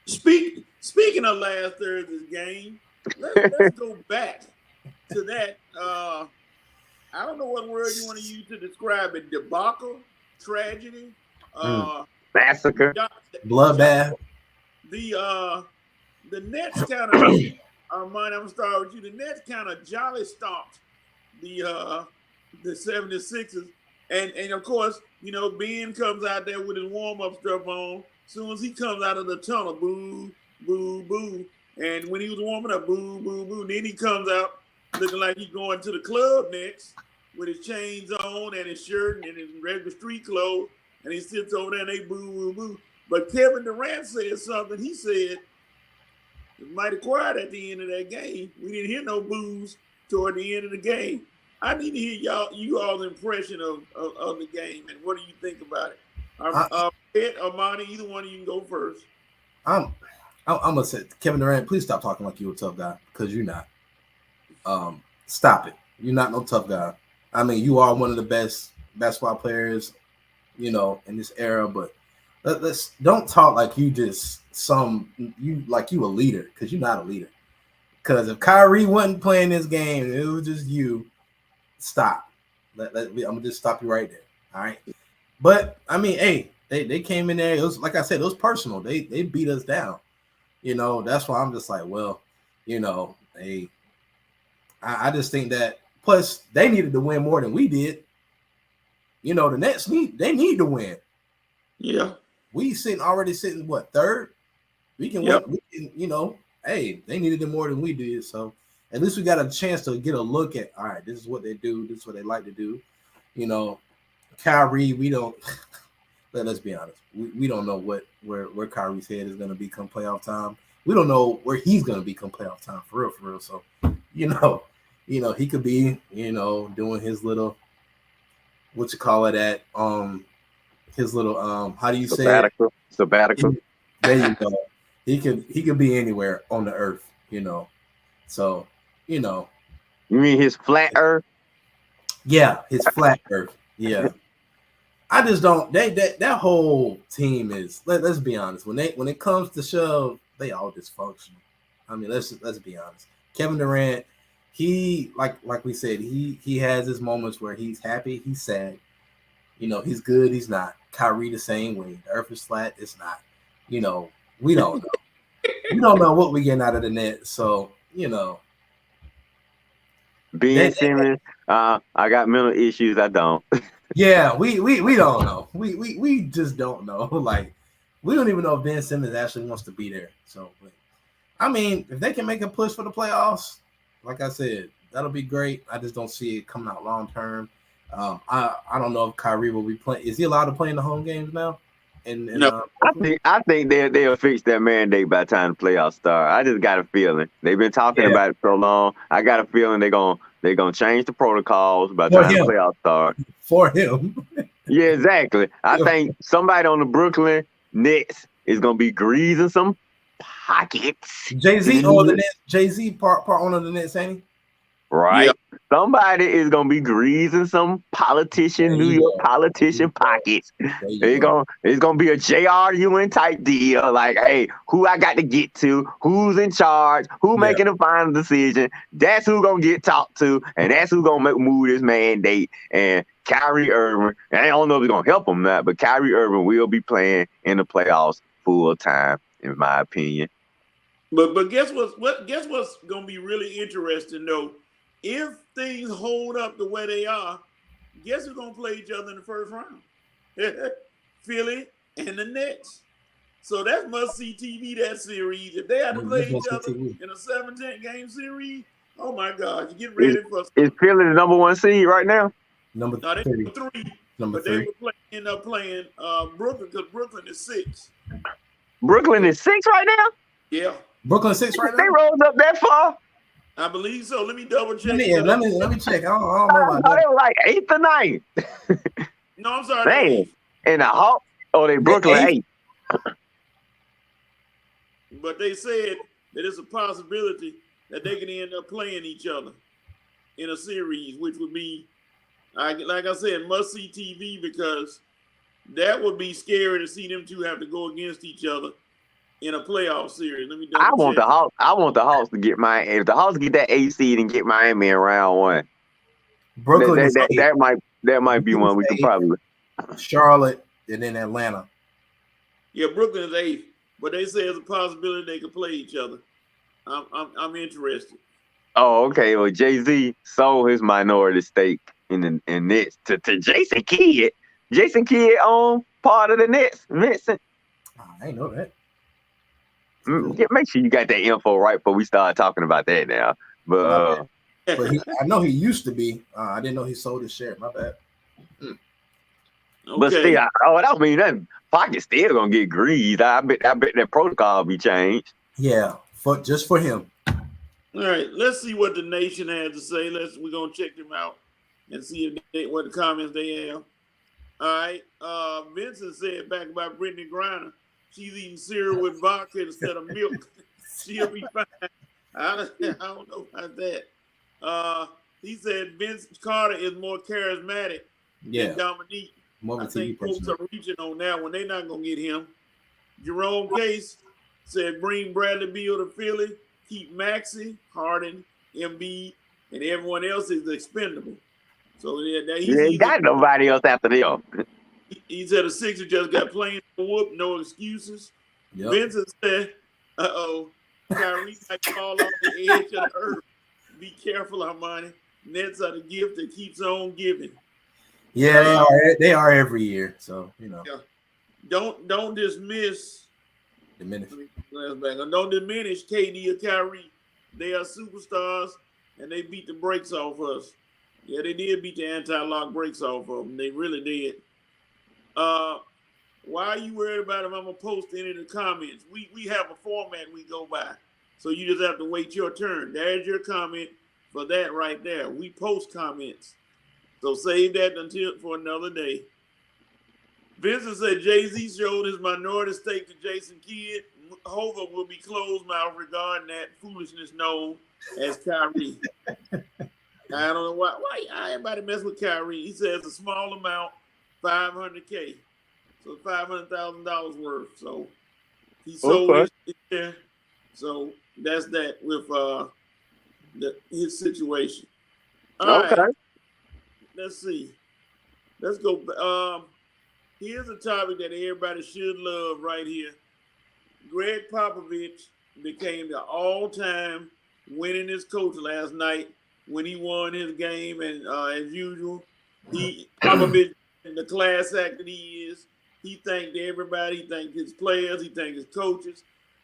Speaking of last Thursday's game, let's go back to that. I don't know what word you want to use to describe it. Debacle, tragedy, massacre, bloodbath. The Nets kind of Armani, I'm gonna start with you. The Nets kind of jolly stomped the 76ers. And of course, Ben comes out there with his warm-up stuff on. As soon as he comes out of the tunnel, boo, boo, boo. And when he was warming up, boo, boo, boo. Then he comes out looking like he's going to the club next with his chains on and his shirt and his regular street clothes. And he sits over there and they boo, boo, boo. But Kevin Durant said something. He said, it was mighty quiet at the end of that game. We didn't hear no boos toward the end of the game. I need to hear you all's impression of the game and what do you think about it? Ed, Armani, either one of you can go first. I'm gonna say, Kevin Durant, please stop talking like you're a tough guy because you're not. Stop it. You're not no tough guy. I mean, you are one of the best basketball players, in this era. But let's don't talk like you just you a leader because you're not a leader. Because if Kyrie wasn't playing this game, it was just you. Stop. I'm gonna just stop you right there. All right. But I mean, hey, they came in there. It was like I said, it was personal. They beat us down. That's why I'm just like, well, I just think that. Plus, they needed to win more than we did. The Nets need to win. Yeah. We already sitting what, third? We can win. Hey, they needed it more than we did. So at least we got a chance to get a look at, all right, this is what they do. This is what they like to do. Kyrie, we don't. Let's be honest. We don't know where Kyrie's head is going to be come playoff time. We don't know where he's going to be come playoff time for real. So, he could be, doing his little, what you call it at, his little, how do you say it? Sabbatical. There you go. He could be anywhere on the earth, So, You mean his flat earth? Yeah, his flat earth. Yeah. I just don't. That whole team is. Let's be honest. When it comes to shove, they all dysfunctional. I mean, let's be honest. Kevin Durant, he like we said, he has his moments where he's happy, he's sad. He's good, he's not. Kyrie the same way. The earth is flat, it's not. We don't know. We don't know what we're getting out of the net. So Ben Simmons, I got mental issues. I don't. Yeah, we don't know. We just don't know. Like, we don't even know if Ben Simmons actually wants to be there. So, I mean, if they can make a push for the playoffs, like I said, that'll be great. I just don't see it coming out long term. I don't know if Kyrie will be playing. Is he allowed to play in the home games now? No. I think they'll fix that mandate by the time the playoffs start. I just got a feeling. They've been talking about it so long. I got a feeling they're gonna change the protocols by the time the playoffs start. For him. Yeah, exactly. I think somebody on the Brooklyn Nets is gonna be greasing some pockets. Jay-Z on the Nets. Jay-Z part owner of the Nets, ain't he? Right. Yeah. somebody is gonna be greasing some politician, New York politician pockets. It's gonna be a JRUN type deal. Like, hey, who I got to get to, who's in charge, who making the final decision. That's who gonna get talked to, and that's who gonna move this mandate. And Kyrie Irving, and I don't know if it's gonna help him not, but Kyrie Irving will be playing in the playoffs full time, in my opinion. But guess what's gonna be really interesting though? If things hold up the way they are, guess who's gonna play each other in the first round? Philly and the Nets. So that's must-see TV, that series. If they had to play each other in a 17-game series, oh my God, you get ready for. Is Philly the number 1 seed right now? Number three. They would end up playing Brooklyn, because Brooklyn is 6. Brooklyn is 6 right now? Yeah. Brooklyn 6 right now? They rolled up that far? I believe so. Let me double check. Let me check. I don't know about that. They were like 8th or 9th. No, I'm sorry. Dang. And the Hawks, they Brooklyn 8. But they said that it's a possibility that they can end up playing each other in a series, which would be, like I said, must-see TV, because that would be scary to see them two have to go against each other in a playoff series. Let me double check. I want the Hawks to get if the Hawks get that 8th seed and get Miami in round 1. Brooklyn that might be one we can probably. Charlotte and then Atlanta. Yeah, Brooklyn is 8th, but they say it's a possibility they could play each other. I'm interested. Oh, okay. Well, Jay-Z sold his minority stake in Nets to Jason Kidd. Jason Kidd owned part of the Nets. Vincent. I ain't know that. Make sure you got that info right before we start talking about that now. But I know he used to be. I didn't know he sold his share. My bad. Okay. But still, that don't mean nothing. Pocket still gonna get greased. I bet that protocol will be changed. Yeah, just for him. All right, let's see what the nation has to say. We're gonna check them out and see what the comments they have. All right, Vincent said back about Brittany Griner. She's eating cereal with vodka instead of milk. She'll be fine. I don't know about that. He said Vince Carter is more charismatic than Dominique. I think folks are reaching on that one. They're not going to get him. Jerome Case said bring Bradley Beal to Philly, keep Maxey, Harden, Embiid, and everyone else is expendable. So he ain't got nobody else after them. He said the Sixers just got plain whoop, no excuses. Yep. Vincent said, Kyrie might fall off the edge of the earth. Be careful, Armani. Nets are the gift that keeps on giving. Yeah, they are every year. So, Yeah. Don't diminish KD or Kyrie. They are superstars, and they beat the brakes off us. Yeah, they did beat the anti-lock brakes off of them. They really did. Why are you worried about if I'm gonna post any of the comments? We have a format we go by, so you just have to wait your turn. There's your comment for that right there. We post comments, so save that for another day. Vincent said Jay-Z showed his minority stake to Jason Kidd. Hova will be closed mouth regarding that foolishness known as Kyrie. I don't know why everybody mess with Kyrie. He says a small amount, $500K, so $500,000 worth. So he sold his share. So that's that with his situation. All right. Let's see. Let's go. Here's a topic that everybody should love right here. Greg Popovich became the all-time winningest coach last night when he won his game, and as usual, Popovich, the class act that he is, he thanked everybody. He thanked his players. He thanked his coaches.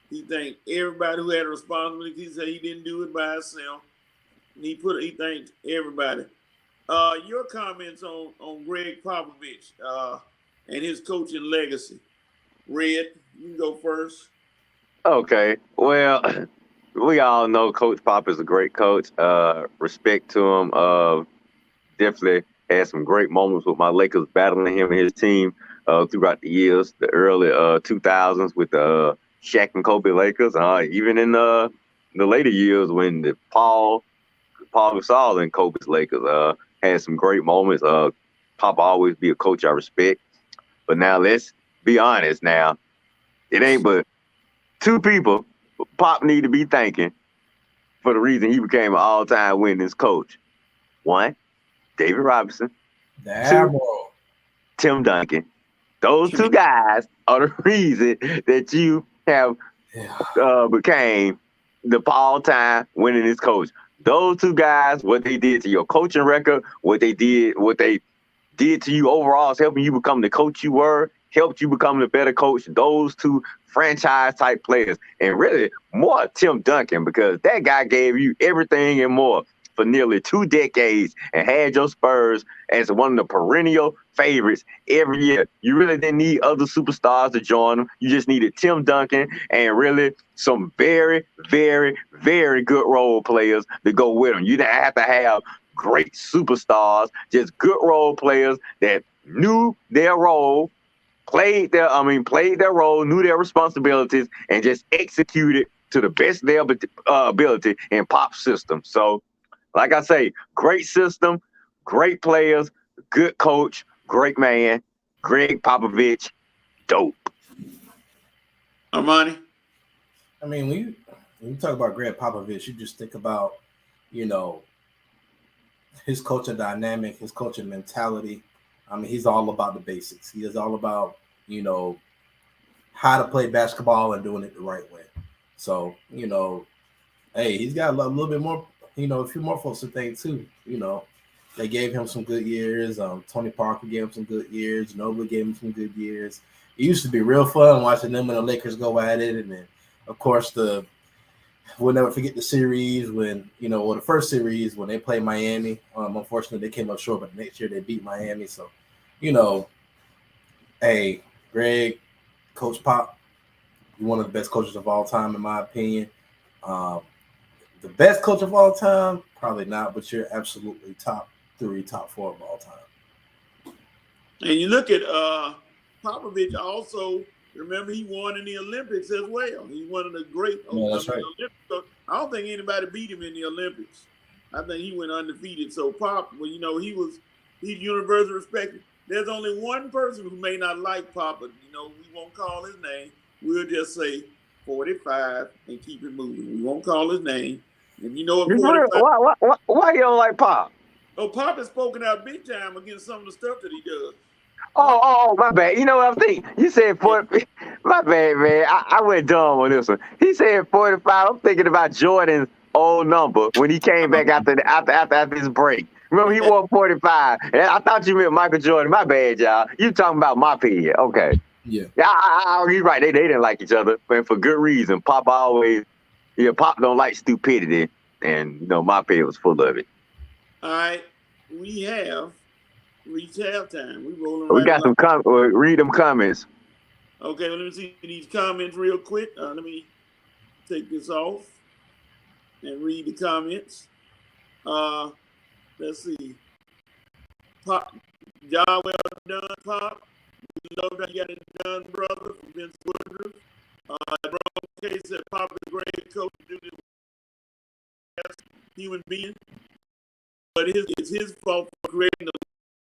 He thanked everybody who had a responsibility. He said he didn't do it by himself. And he thanked everybody. Your comments on Greg Popovich and his coaching legacy. Red, you can go first. Okay. Well, we all know Coach Pop is a great coach. Respect to him. Definitely had some great moments with my Lakers battling him and his team throughout the years, the early 2000s with the Shaq and Kobe Lakers. Even in the later years when the Paul, Paul Gasol and Kobe's Lakers. Had some great moments. Pop always be a coach I respect. But now let's be honest. Now it ain't but two people Pop need to be thanking for the reason he became an all-time winningest coach. One, David Robinson. The Admiral. Tim Duncan. Those two guys are the reason that you have became the all-time winningest coach. Those two guys, what they did to your coaching record, what they did to you overall is helping you become the coach you were, helped you become the better coach. Those two franchise-type players. And really, more Tim Duncan, because that guy gave you everything and more for nearly 2 decades and had your Spurs as one of the perennial favorites every year. You really didn't need other superstars to join them. You just needed Tim Duncan and really some very, very, very good role players to go with them. You didn't have to have great superstars, just good role players that knew their role, played their role, knew their responsibilities, and just executed to the best of their ability in Pop's system. So, like I say, great system, great players, good coach, great man, Greg Popovich, dope. Armani? I mean, when you talk about Greg Popovich, you just think about, his coaching dynamic, his coaching mentality. I mean, he's all about the basics. He is all about, how to play basketball and doing it the right way. So, hey, he's got a little bit more, a few more folks to thank too. They gave him some good years. Tony Parker gave him some good years. Ginobili gave him some good years. It used to be real fun watching them and the Lakers go at it. And then, of course, we'll never forget the series when, or the first series when they played Miami. Unfortunately, they came up short, but the next year they beat Miami. So, hey, Greg, Coach Pop, you're one of the best coaches of all time, in my opinion. The best coach of all time, probably not, but you're absolutely top 3, top 4 of all time. And you look at Popovich also, remember he won in the Olympics as well. He's one of the great that's right. Olympics. So I don't think anybody beat him in the Olympics. I think he went undefeated. So Pop, well, he's universally respected. There's only one person who may not like Pop, but we won't call his name. We'll just say 45 and keep it moving. We won't call his name. And what 45. Why you don't like Pop? Oh, Pop has spoken out big time against some of the stuff that he does. Oh, my bad. You know what I'm thinking? You said 40. My bad, man. I went dumb on this one. He said 45. I'm thinking about Jordan's old number when he came back after this break. Remember, he wore 45. And I thought you meant Michael Jordan. My bad, y'all. You talking about my period. Okay. Yeah. You're right. They didn't like each other, and for good reason. Pop don't like stupidity, and my period was full of it. All right. We have reached halftime. We rolling. We got some read them comments. Okay, let me see these comments real quick. Let me take this off and read the comments. Let's see. Pop, job well done, Pop. We love that you got it done, brother, from Vince Woodruff. Bro K said Pop is a great coach to do this human being. But it's his fault for creating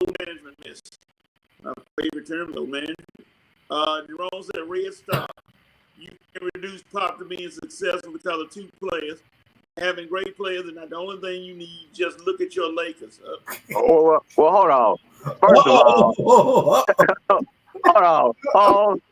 the management miss. My favorite term, though, man. Jerome said, Red Stop. You can reduce Pop to being successful because of 2 players. Having great players is not the only thing you need. Just look at your Lakers. Well, hold on. First of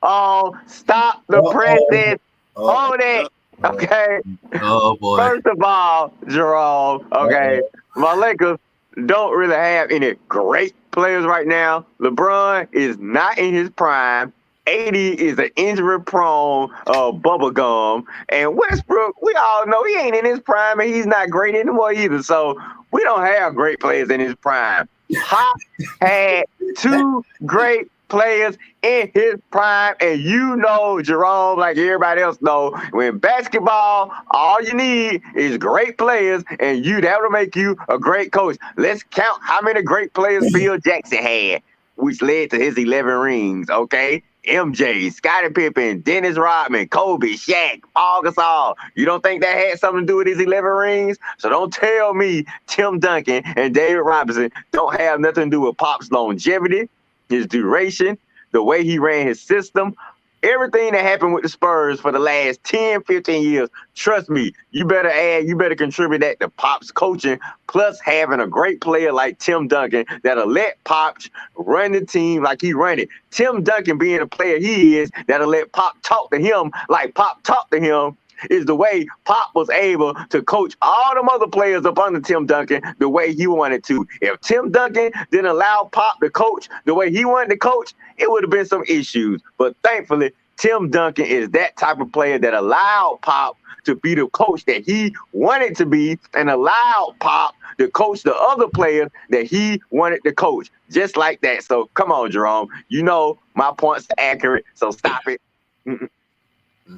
all, stop the presses. Hold it. Okay. Oh, boy. First of all, Jerome, okay, my Lakers don't really have any great players right now. LeBron is not in his prime. AD is an injury-prone bubblegum. And Westbrook, we all know he ain't in his prime, and he's not great anymore either. So we don't have great players in his prime. Hop had 2 great players in his prime, and Jerome, like everybody else know, when basketball, all you need is great players, and that will make you a great coach. Let's count how many great players Phil Jackson had, which led to his 11 rings, okay? MJ, Scottie Pippen, Dennis Rodman, Kobe, Shaq, Paul Gasol. You don't think that had something to do with his 11 rings? So don't tell me Tim Duncan and David Robinson don't have nothing to do with Pop's longevity, his duration, the way he ran his system. Everything that happened with the Spurs for the last 10, 15 years, trust me, you better contribute that to Pop's coaching, plus having a great player like Tim Duncan that'll let Pop run the team like he run it. Tim Duncan being a player he is, that'll let Pop talk to him like Pop talked to him, is the way Pop was able to coach all them other players up under Tim Duncan the way he wanted to. If Tim Duncan didn't allow Pop to coach the way he wanted to coach, it would have been some issues. But thankfully, Tim Duncan is that type of player that allowed Pop to be the coach that he wanted to be and allowed Pop to coach the other players that he wanted to coach. Just like that. So come on, Jerome. You know my points are accurate, so stop it. All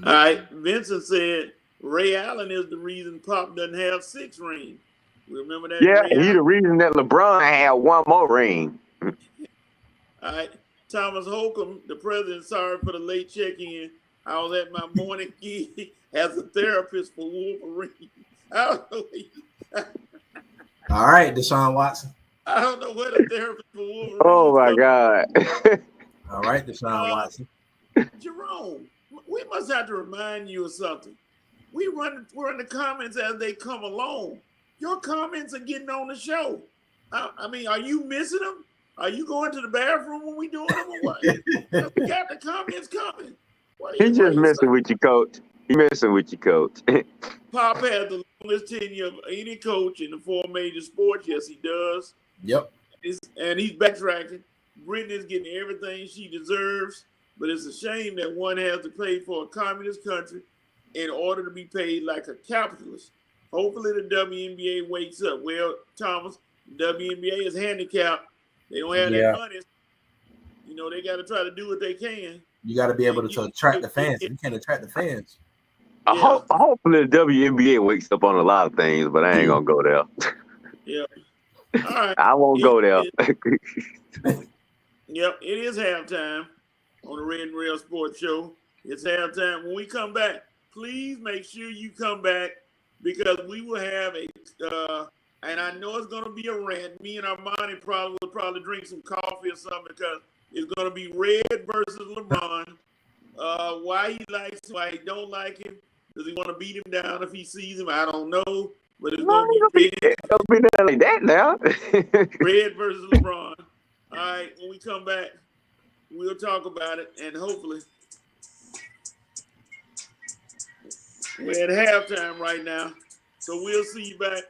right. Vincent said Ray Allen is the reason Pop doesn't have 6 rings. Remember that? Yeah, Ray he the Allen? reason that LeBron had one more ring. All right. Thomas Holcomb, the president, sorry for the late check-in. I was at my morning gig as a therapist for Wolverine. I don't know. All right, Deshaun Watson. I don't know what a therapist for Wolverine. Oh my God. All right, Deshaun Watson. Jerome, we must have to remind you of something. We're in the comments as they come along. Your comments are getting on the show. I mean, are you missing them? Are you going to the bathroom when we doing them or what? We got the comments coming. He just messing with you, coach. He messing with you, coach. Pop has the longest tenure of any coach in the 4 major sports. Yes, he does. Yep. And he's backtracking. Brittany's getting everything she deserves, but it's a shame that one has to pay for a communist country in order to be paid like a capitalist. Hopefully the WNBA wakes up. Well, Thomas, WNBA is handicapped. They don't have that money. You know, they got to try to do what they can. You got to be able to attract the fans. You can't attract the fans. Yeah. Hopefully the WNBA wakes up on a lot of things, but I ain't going to go there. Yeah. All right. I won't go there. Yep, it is halftime on the Red and Rail Sports Show. It's halftime. When we come back, please make sure you come back because we will have and I know it's going to be a rant. Me and Armani will probably drink some coffee or something because it's going to be Red versus LeBron. Why he likes him, why he don't like him. Does he want to beat him down if he sees him? I don't know. But it's going to be Red. Don't be nothing like that now. Red versus LeBron. All right, when we come back, we'll talk about it, and hopefully we're at halftime right now, so we'll see you back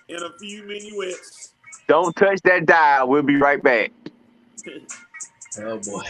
in a few minuets. Don't touch that dial. We'll be right back. Oh, boy.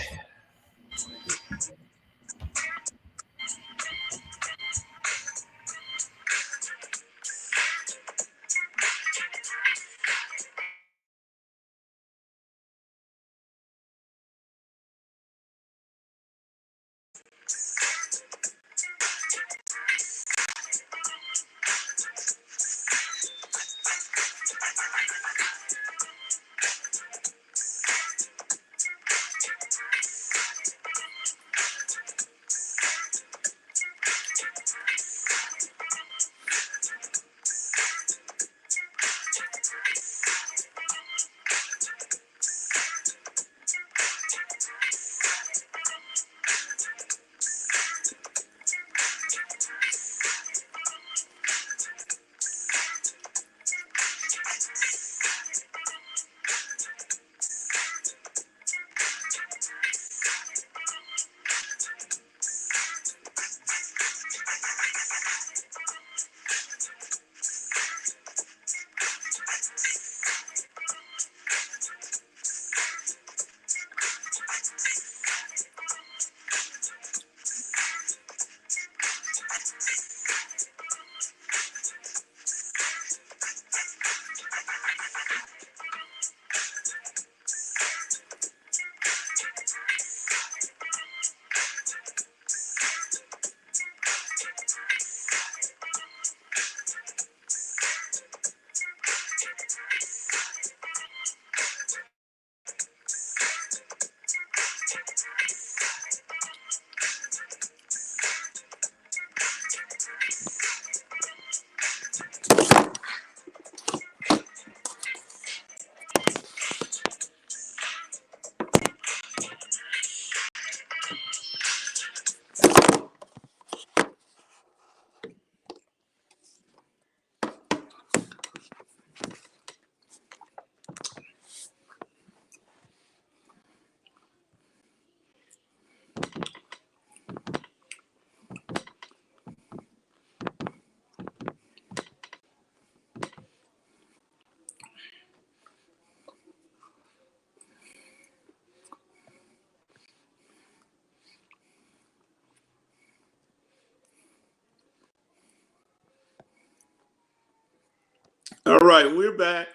All right, we're back.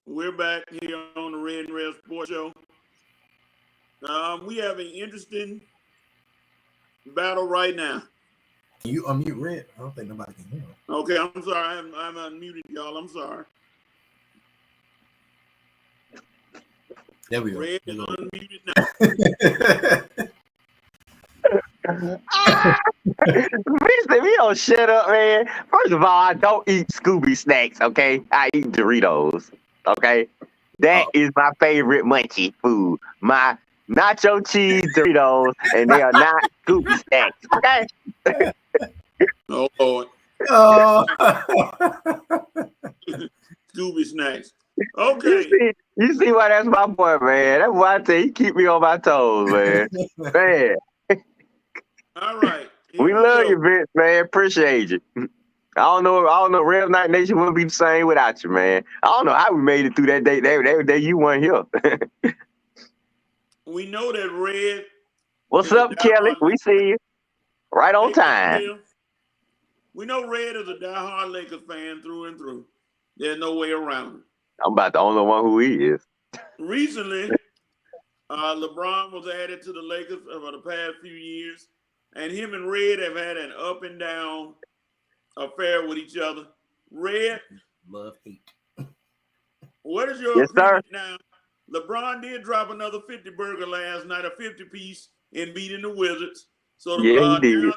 We're back here on the Red and Red Sports Show. We have an interesting battle right now. Can you unmute Red? I don't think nobody can hear him. Okay, I'm sorry. I'm unmuted, y'all. I'm sorry. There we go. Red is unmuted now. We don't shut up, man. First of all, I don't eat Scooby snacks, okay? I eat Doritos, okay? That is my favorite munchie food. My nacho cheese Doritos, and they are not Scooby snacks, okay? Oh, Lord. Oh. Scooby snacks. Okay. You see why that's my boy, man. That's why I tell you, he keep me on my toes, man. Man. All right. We love you, Vince, man. Appreciate you. I don't know. Rev Night Nation wouldn't be the same without you, man. I don't know how we made it through that day. That day you weren't here. We know that Red. What's up, Kelly? We see you. Right on time. We know Red is a diehard Lakers fan through and through. There's no way around it. I'm about the only one who is. Recently, LeBron was added to the Lakers over the past few years, and him and Red have had an up and down affair with each other. Red, love hate. What is your opinion now? LeBron did drop another 50 burger last night, a 50 piece in beating the Wizards. So now the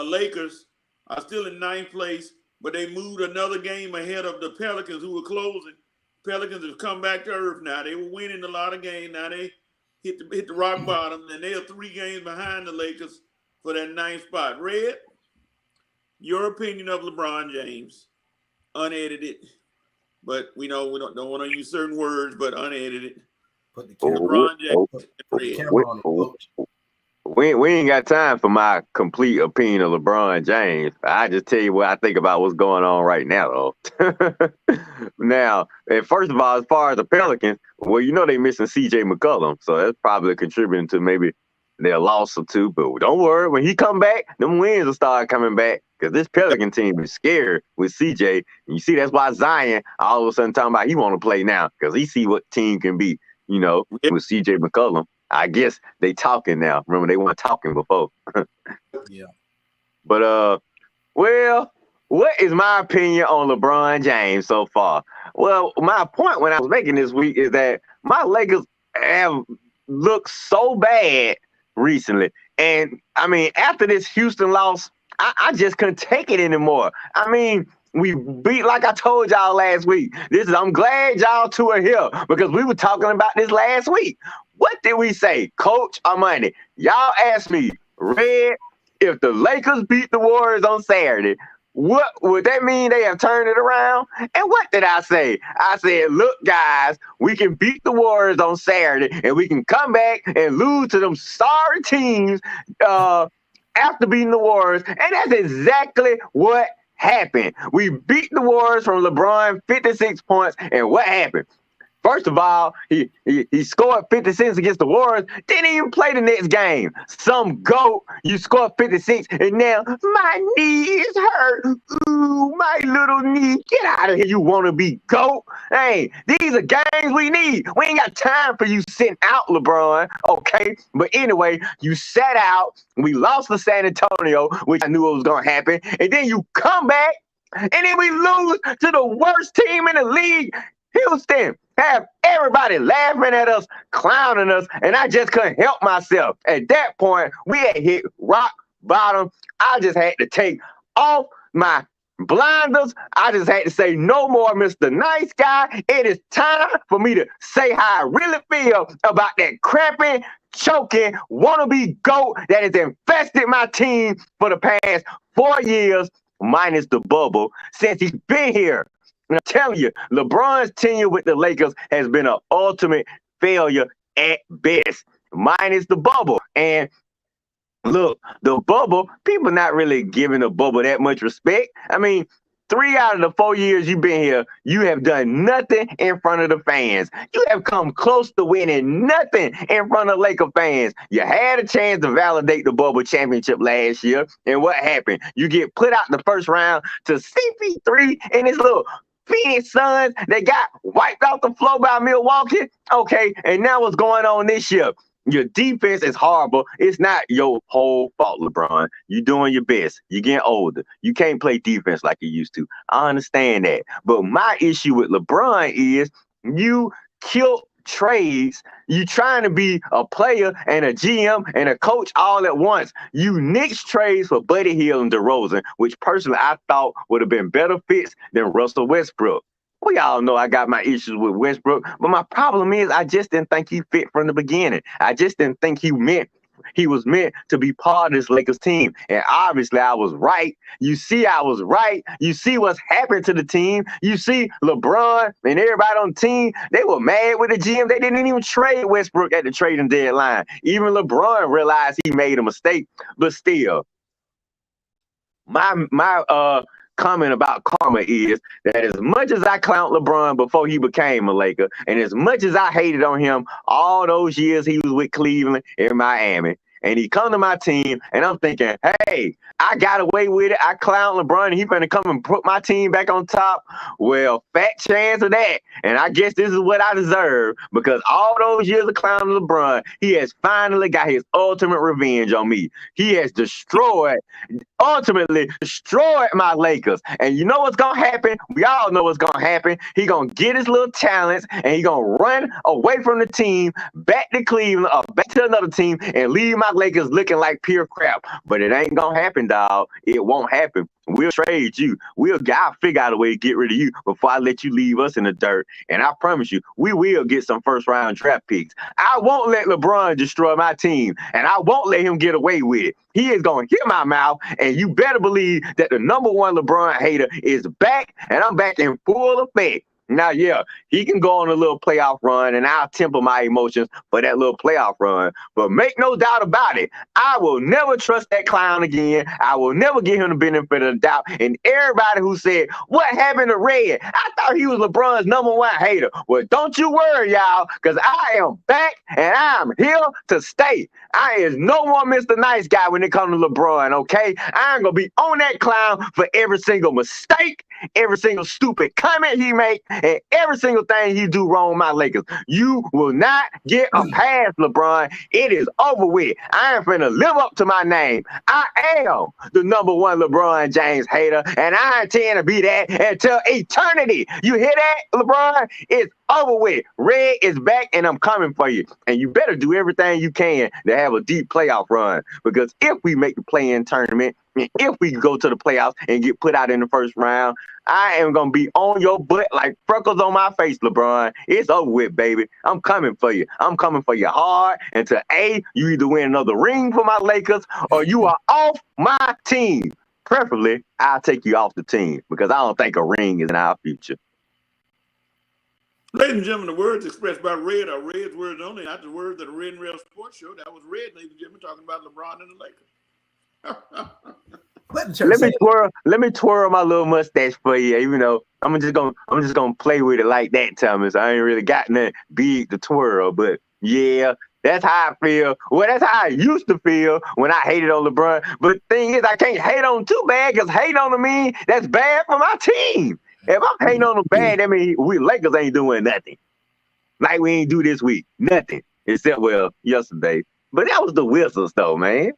Lakers are still in ninth place, but they moved another game ahead of the Pelicans, who were closing. Pelicans have come back to earth now. They were winning a lot of games. Now they hit the rock bottom, and they are 3 games behind the Lakers for that ninth spot. Red, your opinion of LeBron James, unedited, but we know we don't want to use certain words, but unedited. Put the camera, LeBron James. put the camera on the coach. We ain't got time for my complete opinion of LeBron James. I just tell you what I think about what's going on right now, though. Now, first of all, as far as the Pelicans, well, you know they missing C.J. McCollum, so that's probably contributing to maybe their loss or two. But don't worry, when he come back, them wins will start coming back, because this Pelican team is scared with C.J. And you see, that's why Zion all of a sudden talking about he want to play now, because he see what team can be, with C.J. McCollum. I guess they talking now. Remember, they weren't talking before. Yeah. But, well, what is my opinion on LeBron James so far? Well, my point when I was making this week is that my Lakers have looked so bad recently. And, I mean, after this Houston loss, I just couldn't take it anymore. I mean, we beat, like I told y'all last week. I'm glad y'all two are here, because we were talking about this last week. What did we say? Coach Armani, y'all asked me, Red, if the Lakers beat the Warriors on Saturday, what would that mean? They have turned it around? And what did I say? I said, look, guys, we can beat the Warriors on Saturday, and we can come back and lose to them sorry teams after beating the Warriors. And that's exactly what happened. We beat the Warriors from LeBron, 56 points, and what happened? First of all, he scored 56 against the Warriors, didn't even play the next game. Some GOAT, you scored 56, and now my knee is hurt. Ooh, my little knee. Get out of here, you want to be GOAT. Hey, these are games we need. We ain't got time for you sitting out, LeBron, okay? But anyway, you sat out. We lost to San Antonio, which I knew it was going to happen. And then you come back, and then we lose to the worst team in the league, Houston. Have everybody laughing at us, clowning us, and I just couldn't help myself. At that point, we had hit rock bottom. I just had to take off my blinders. I just had to say, no more, Mr. Nice Guy. It is time for me to say how I really feel about that cramping, choking, wannabe GOAT that has infested my team for the past 4 years, minus the bubble, since he's been here. And I'm telling you, LeBron's tenure with the Lakers has been an ultimate failure at best, minus the bubble. And look, the bubble, people not really giving the bubble that much respect. I mean, 3 out of the 4 years you've been here, you have done nothing in front of the fans. You have come close to winning nothing in front of Laker fans. You had a chance to validate the bubble championship last year, and what happened? You get put out the first round to CP3 and his little Phoenix Suns. They got wiped off the floor by Milwaukee. Okay, and now what's going on this year? Your defense is horrible. It's not your whole fault, LeBron. You're doing your best. You're getting older. You can't play defense like you used to. I understand that. But my issue with LeBron is you killed trades. You trying to be a player and a GM and a coach all at once. You nixed trades for Buddy Hield and DeRozan, which personally I thought would have been better fits than Russell Westbrook. We all know I got my issues with Westbrook, but my problem is I just didn't think he fit from the beginning. I just didn't think he was meant to be part of this Lakers team. And obviously I was right. You see I was right. You see what's happened to the team. You see LeBron and everybody on the team, they were mad with the GM. They didn't even trade Westbrook at the trading deadline. Even LeBron realized he made a mistake, but still, my comment about karma is that as much as I clowned LeBron before he became a Laker, and as much as I hated on him all those years he was with Cleveland and Miami, and he come to my team, and I'm thinking, hey, I got away with it. I clowned LeBron, and he finna come and put my team back on top. Well, fat chance of that. And I guess this is what I deserve, because all those years of clowning LeBron, he has finally got his ultimate revenge on me. He has ultimately destroyed my Lakers. And you know what's going to happen? We all know what's going to happen. He going to get his little talents, and he going to run away from the team, back to Cleveland, or back to another team, and leave my Lakers looking like pure crap. But it ain't going to happen, dog. It won't happen. We'll trade you. I'll figure out a way to get rid of you before I let you leave us in the dirt. And I promise you, we will get some first-round draft picks. I won't let LeBron destroy my team, and I won't let him get away with it. He is going to hit my mouth, and you better believe that the number one LeBron hater is back, and I'm back in full effect. Now, yeah, he can go on a little playoff run, and I'll temper my emotions for that little playoff run. But make no doubt about it, I will never trust that clown again. I will never give him the benefit of the doubt. And everybody who said, what happened to Red? I thought he was LeBron's number one hater. Well, don't you worry, y'all, because I am back, and I'm here to stay. I is no more Mr. Nice Guy when it comes to LeBron, okay? I'm going to be on that clown for every single mistake, every single stupid comment he make, and every single thing he do wrong, my Lakers. You will not get a pass, LeBron. It is over with. I am finna live up to my name. I am the number one LeBron James hater, and I intend to be that until eternity. You hear that, LeBron? It's over with. Red is back, and I'm coming for you. And you better do everything you can to have a deep playoff run, because if we make the play-in tournament, if we go to the playoffs and get put out in the first round, I am going to be on your butt like freckles on my face, LeBron. It's over with, baby. I'm coming for you. I'm coming for you hard. And to you either win another ring for my Lakers or you are off my team. Preferably, I'll take you off the team because I don't think a ring is in our future. Ladies and gentlemen, the words expressed by Red are Red's words only, not the words of the Red and Rail Sports Show. That was Red, ladies and gentlemen, talking about LeBron and the Lakers. Let me twirl my little mustache for you. Even though I'm just gonna play with it like that, Thomas. I ain't really got nothing big to twirl, but yeah, that's how I feel. Well, that's how I used to feel when I hated on LeBron. But the thing is, I can't hate on him too bad, because hating on him mean that's bad for my team. If I'm hating on him bad, that means we Lakers ain't doing nothing. Like we ain't do this week, nothing except yesterday. But that was the Wizards, though, man.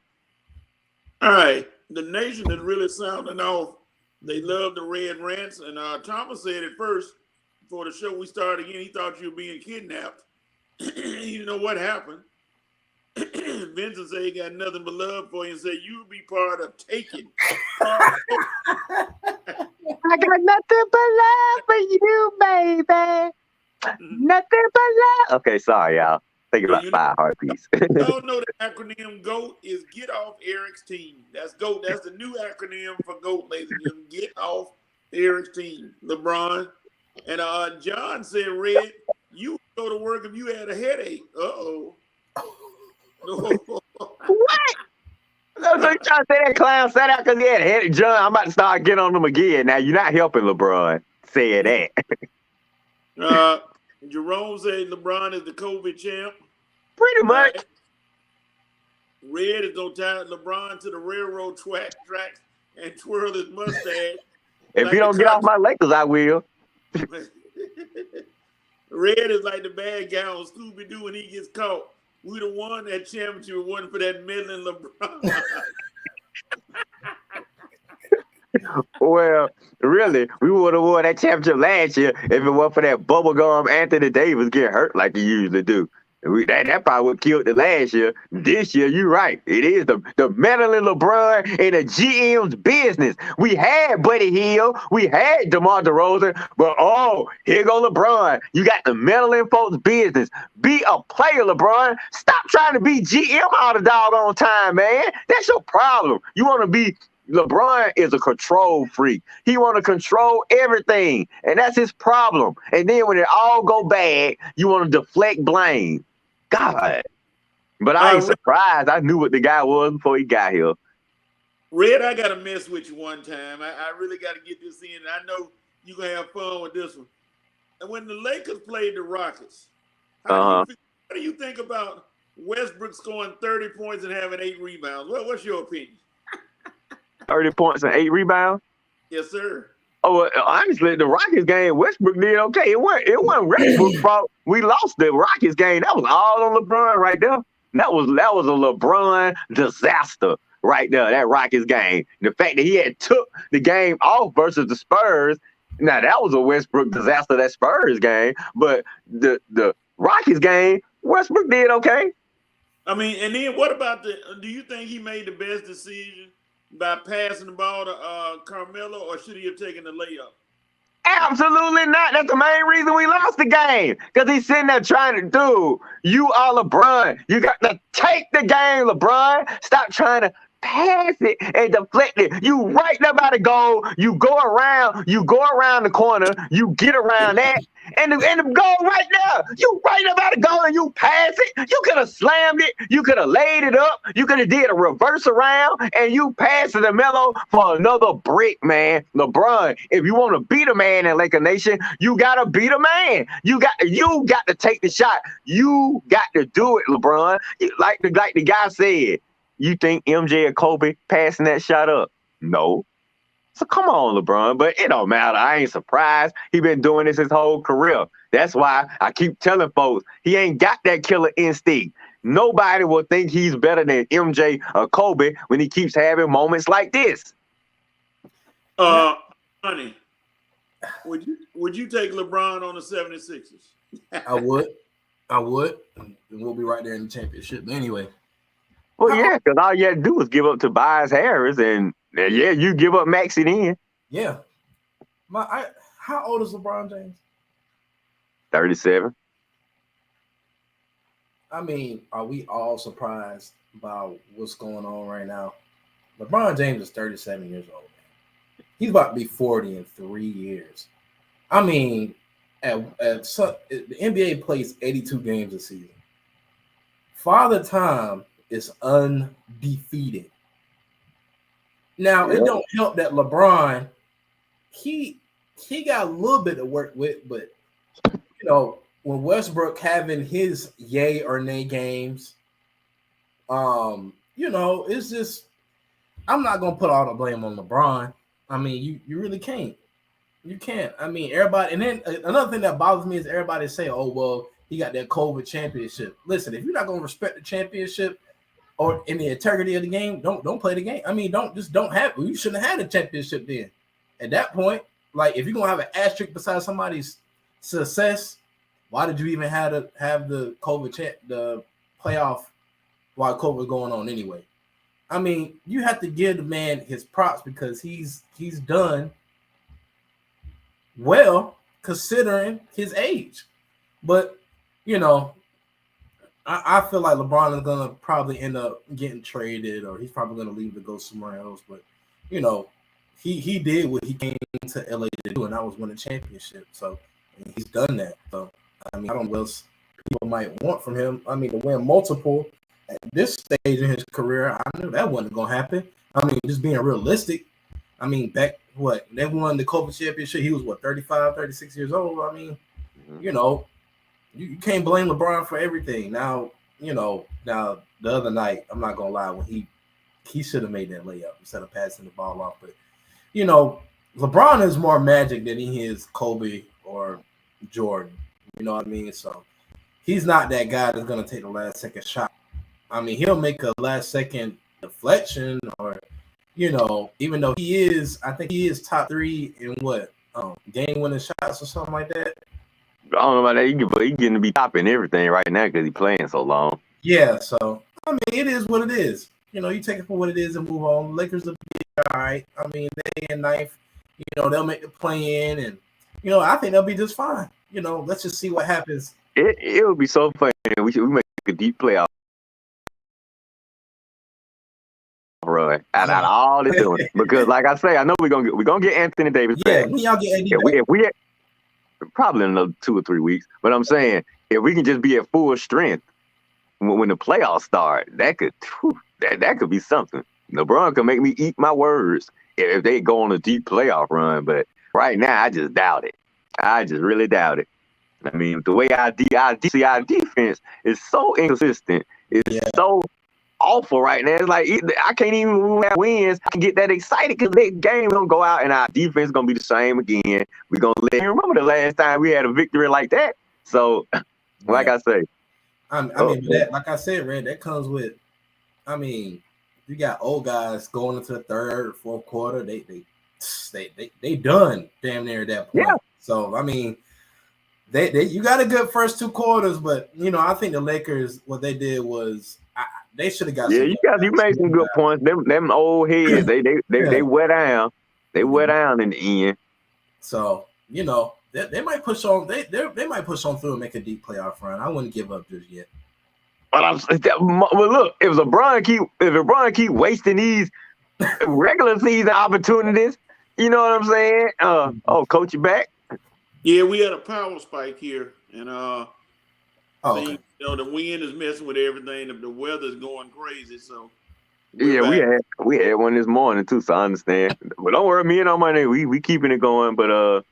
All right. The nation is really sounding off. They love the red rants. And Thomas said at first, before the show we started again, he thought you were being kidnapped. You know what happened? Vincent said he got nothing but love for you and said you'll be part of taking. I got nothing but love for you, baby. Nothing but love. Okay, sorry, y'all. Think about 5 heartbeats. Y'all know the acronym GOAT is Get Off Eric's Team. That's GOAT. That's the new acronym for GOAT, ladies and gentlemen. Get Off Eric's Team. LeBron. And John said, Red, you would go to work if you had a headache. Uh-oh. What? Oh, so you trying to say that clown sat out because he had a headache? John, I'm about to start getting on him again. Now, you're not helping LeBron saying that. Jerome said LeBron is the COVID champ. Pretty much. Right. Red is gonna tie LeBron to the railroad tracks and twirl his mustache. If like you don't get off my Lakers, I will. Red is like the bad guy on Scooby Doo when he gets caught. We the won that championship. It wasn't for that meddling LeBron. Well, really, we would have won that championship last year if it wasn't for that bubblegum Anthony Davis getting hurt like he usually do. That probably would killed the last year. This year, you're right. It is the meddling LeBron and the GM's business. We had Buddy Hield. We had DeMar DeRozan. But, here go LeBron. You got the meddling folks' business. Be a player, LeBron. Stop trying to be GM all the doggone time, man. That's your problem. You want to be... LeBron is a control freak. He want to control everything, and that's his problem. And then when it all go bad, you want to deflect blame. God. But I ain't surprised. I knew what the guy was before he got here. Red, I got to mess with you one time. I really got to get this in. I know you're going to have fun with this one. And when the Lakers played the Rockets, how do you think about Westbrook scoring 30 points and having 8 rebounds? What's your opinion? 30 points and 8 rebounds? Yes, sir. Oh, honestly, the Rockets game, Westbrook did okay. It wasn't Westbrook's fault. We lost the Rockets game. That was all on LeBron right there. That was a LeBron disaster right there, that Rockets game. The fact that he had took the game off versus the Spurs, now that was a Westbrook disaster, that Spurs game. But the Rockets game, Westbrook did okay. I mean, and then what about do you think he made the best decision by passing the ball to Carmelo, or should he have taken the layup? Absolutely not. That's the main reason we lost the game. Because he's sitting there trying to do. You are LeBron. You got to take the game, LeBron. Stop trying to pass it and deflect it. You right there by the goal. You go around the corner. You get around that. And the goal right there. You right there by the goal and you pass it. You could have slammed it. You could have laid it up. You could have did a reverse around and you pass it to Melo for another brick, man. LeBron, if you want to beat a man in Laker Nation, you gotta beat a man. You got to take the shot. You got to do it, LeBron. Like the guy said. You think MJ or Kobe passing that shot up? No. So come on, LeBron. But it don't matter. I ain't surprised. He been doing this his whole career. That's why I keep telling folks he ain't got that killer instinct. Nobody will think he's better than MJ or Kobe when he keeps having moments like this. Honey, would you take LeBron on the 76ers? I would. And we'll be right there in the championship. But anyway. Well, yeah, because all you had to do was give up Tobias Harris, and you give up Maxey then. Yeah. How old is LeBron James? 37. I mean, are we all surprised about what's going on right now? LeBron James is 37 years old, man. He's about to be 40 in 3 years. I mean, the NBA plays 82 games a season. Father Time is undefeated. Now, It don't help that LeBron, he got a little bit to work with, but when Westbrook having his yay or nay games, it's just, I'm not gonna put all the blame on LeBron. I mean, you really can't. You can't. I mean, everybody, and then another thing that bothers me is everybody say, "Oh, well, he got that COVID championship." Listen, if you're not gonna respect the championship or in the integrity of the game, don't play the game. I mean, don't have. You shouldn't have had a championship then. At that point, like if you're gonna have an asterisk beside somebody's success, why did you even have the COVID the playoff while COVID was going on anyway? I mean, you have to give the man his props because he's done well considering his age. But I feel like LeBron is gonna probably end up getting traded, or he's probably gonna leave to go somewhere else. But he did what he came to LA to do, and that was win a championship. So he's done that. So I mean, I don't know what else people might want from him. I mean, to win multiple this stage in his career, I knew that wasn't going to happen. I mean, just being realistic. I mean, back they won the Kobe championship. He was 35, 36 years old. I mean, you know, you can't blame LeBron for everything. Now, now the other night, I'm not gonna lie, when he should have made that layup instead of passing the ball off. But LeBron is more magic than he is Kobe or Jordan. You know what I mean? So he's not that guy that's gonna take the last second shot. I mean, he'll make a last second deflection or, even though I think he is top 3 in game winning shots or something like that. I don't know about that. He getting to be top in everything right now because he's playing so long. Yeah, so I mean, it is what it is. You take it for what it is and move on. Lakers will be all right. I mean, they in ninth. They'll make the play in, and I think they'll be just fine. Let's just see what happens. It would be so funny. We make a deep playoff run out of all this doing because, like I say, I know we're gonna get Anthony Davis back. Yeah, when y'all get AD if we probably in another 2 or 3 weeks, but I'm saying if we can just be at full strength when the playoffs start, that could be something. LeBron could make me eat my words if they go on a deep playoff run, but right now I just doubt it. I just really doubt it. I mean, the way our defense is so inconsistent, it's so awful right now. It's like I can't even have wins. I can get that excited because that game gonna go out and our defense gonna be the same again. We're gonna remember the last time we had a victory like that. So, like I say, I mean, like I said, Red, that comes with. I mean, you got old guys going into the third, fourth quarter. They done damn near at that point. Yeah. So I mean, you got a good first 2 quarters, but I think the Lakers, what they did was they should have got. Yeah, you made some good points. Them old heads, they wear down. They wear down in the end. So they might push on. They might push on through and make a deep playoff run. I wouldn't give up just yet. Well, look, if LeBron keep wasting these regular season opportunities, you know what I'm saying? Coach, you back? Yeah, we had a power spike here, and okay. the wind is messing with everything. The weather's going crazy, so yeah, we had one this morning too, so I understand. But don't worry, me and Armani, we keeping it going. But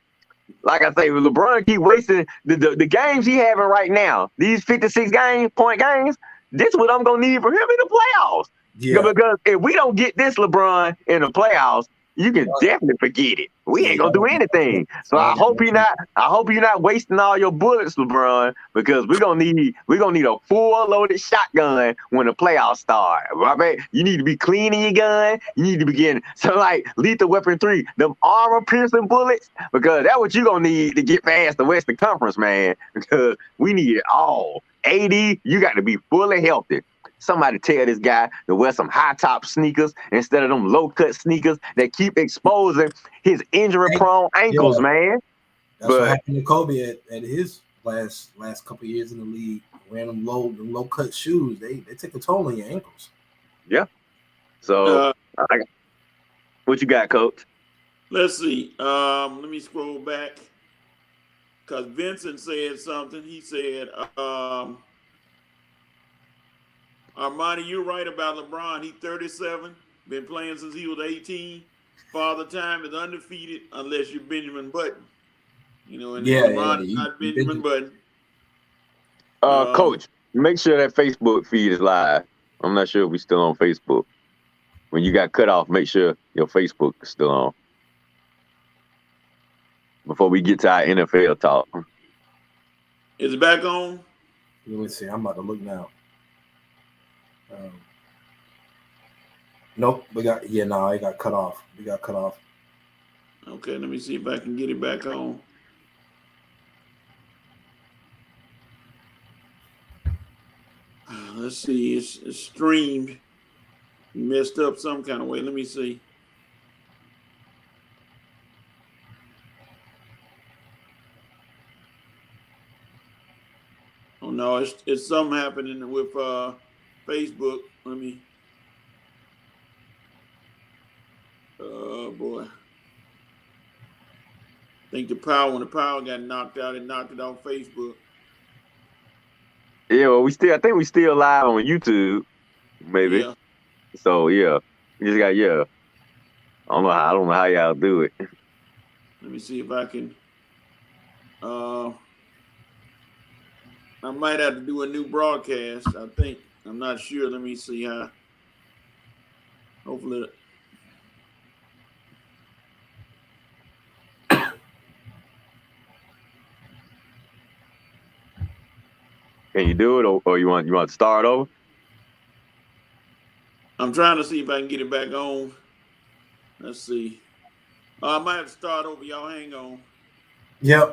like I say, LeBron keep wasting the games he having right now. These 56 point games. This what I'm gonna need for him in the playoffs. Yeah. Because if we don't get this LeBron in the playoffs, you can definitely forget it. We ain't gonna do anything. So I hope you're not wasting all your bullets, LeBron, because we're gonna need a full loaded shotgun when the playoffs start. Right? You need to be cleaning your gun. You need to begin like Lethal Weapon 3, them armor piercing bullets, because that's what you're gonna need to get past the Western Conference, man. Because we need it all. AD, you got to be fully healthy. Somebody tell this guy to wear some high top sneakers instead of them low cut sneakers that keep exposing his injury prone ankles, man. That's what happened to Kobe at his last couple of years in the league. Wearing them low cut shoes, they take a toll on your ankles. Yeah. So what you got, Coach? Let's see. Let me scroll back because Vincent said something. He said, Armani, you're right about LeBron. He's 37, been playing since he was 18. Father Time is undefeated unless you're Benjamin Button. LeBron not Benjamin Button. Coach, make sure that Facebook feed is live. I'm not sure if we're still on Facebook. When you got cut off, make sure your Facebook is still on. Before we get to our NFL talk. Is it back on? Let me see. I'm about to look now. Nope. It got cut off. We got cut off. Okay, let me see if I can get it back on. Let's see. It's streamed. Messed up some kind of way. Let me see. Oh no, it's something happening with Facebook. Let me. Oh boy. I think when the power got knocked out, it knocked it off Facebook. Yeah, well, I think we still live on YouTube. maybe. Yeah. So yeah, you just got yeah. I don't know how y'all do it. Let me see if I can. I might have to do a new broadcast. I think. I'm not sure. Let me see how. Hopefully. Can you do it, or you want to start over? I'm trying to see if I can get it back on. Let's see. I might have to start over. Y'all hang on. Yep.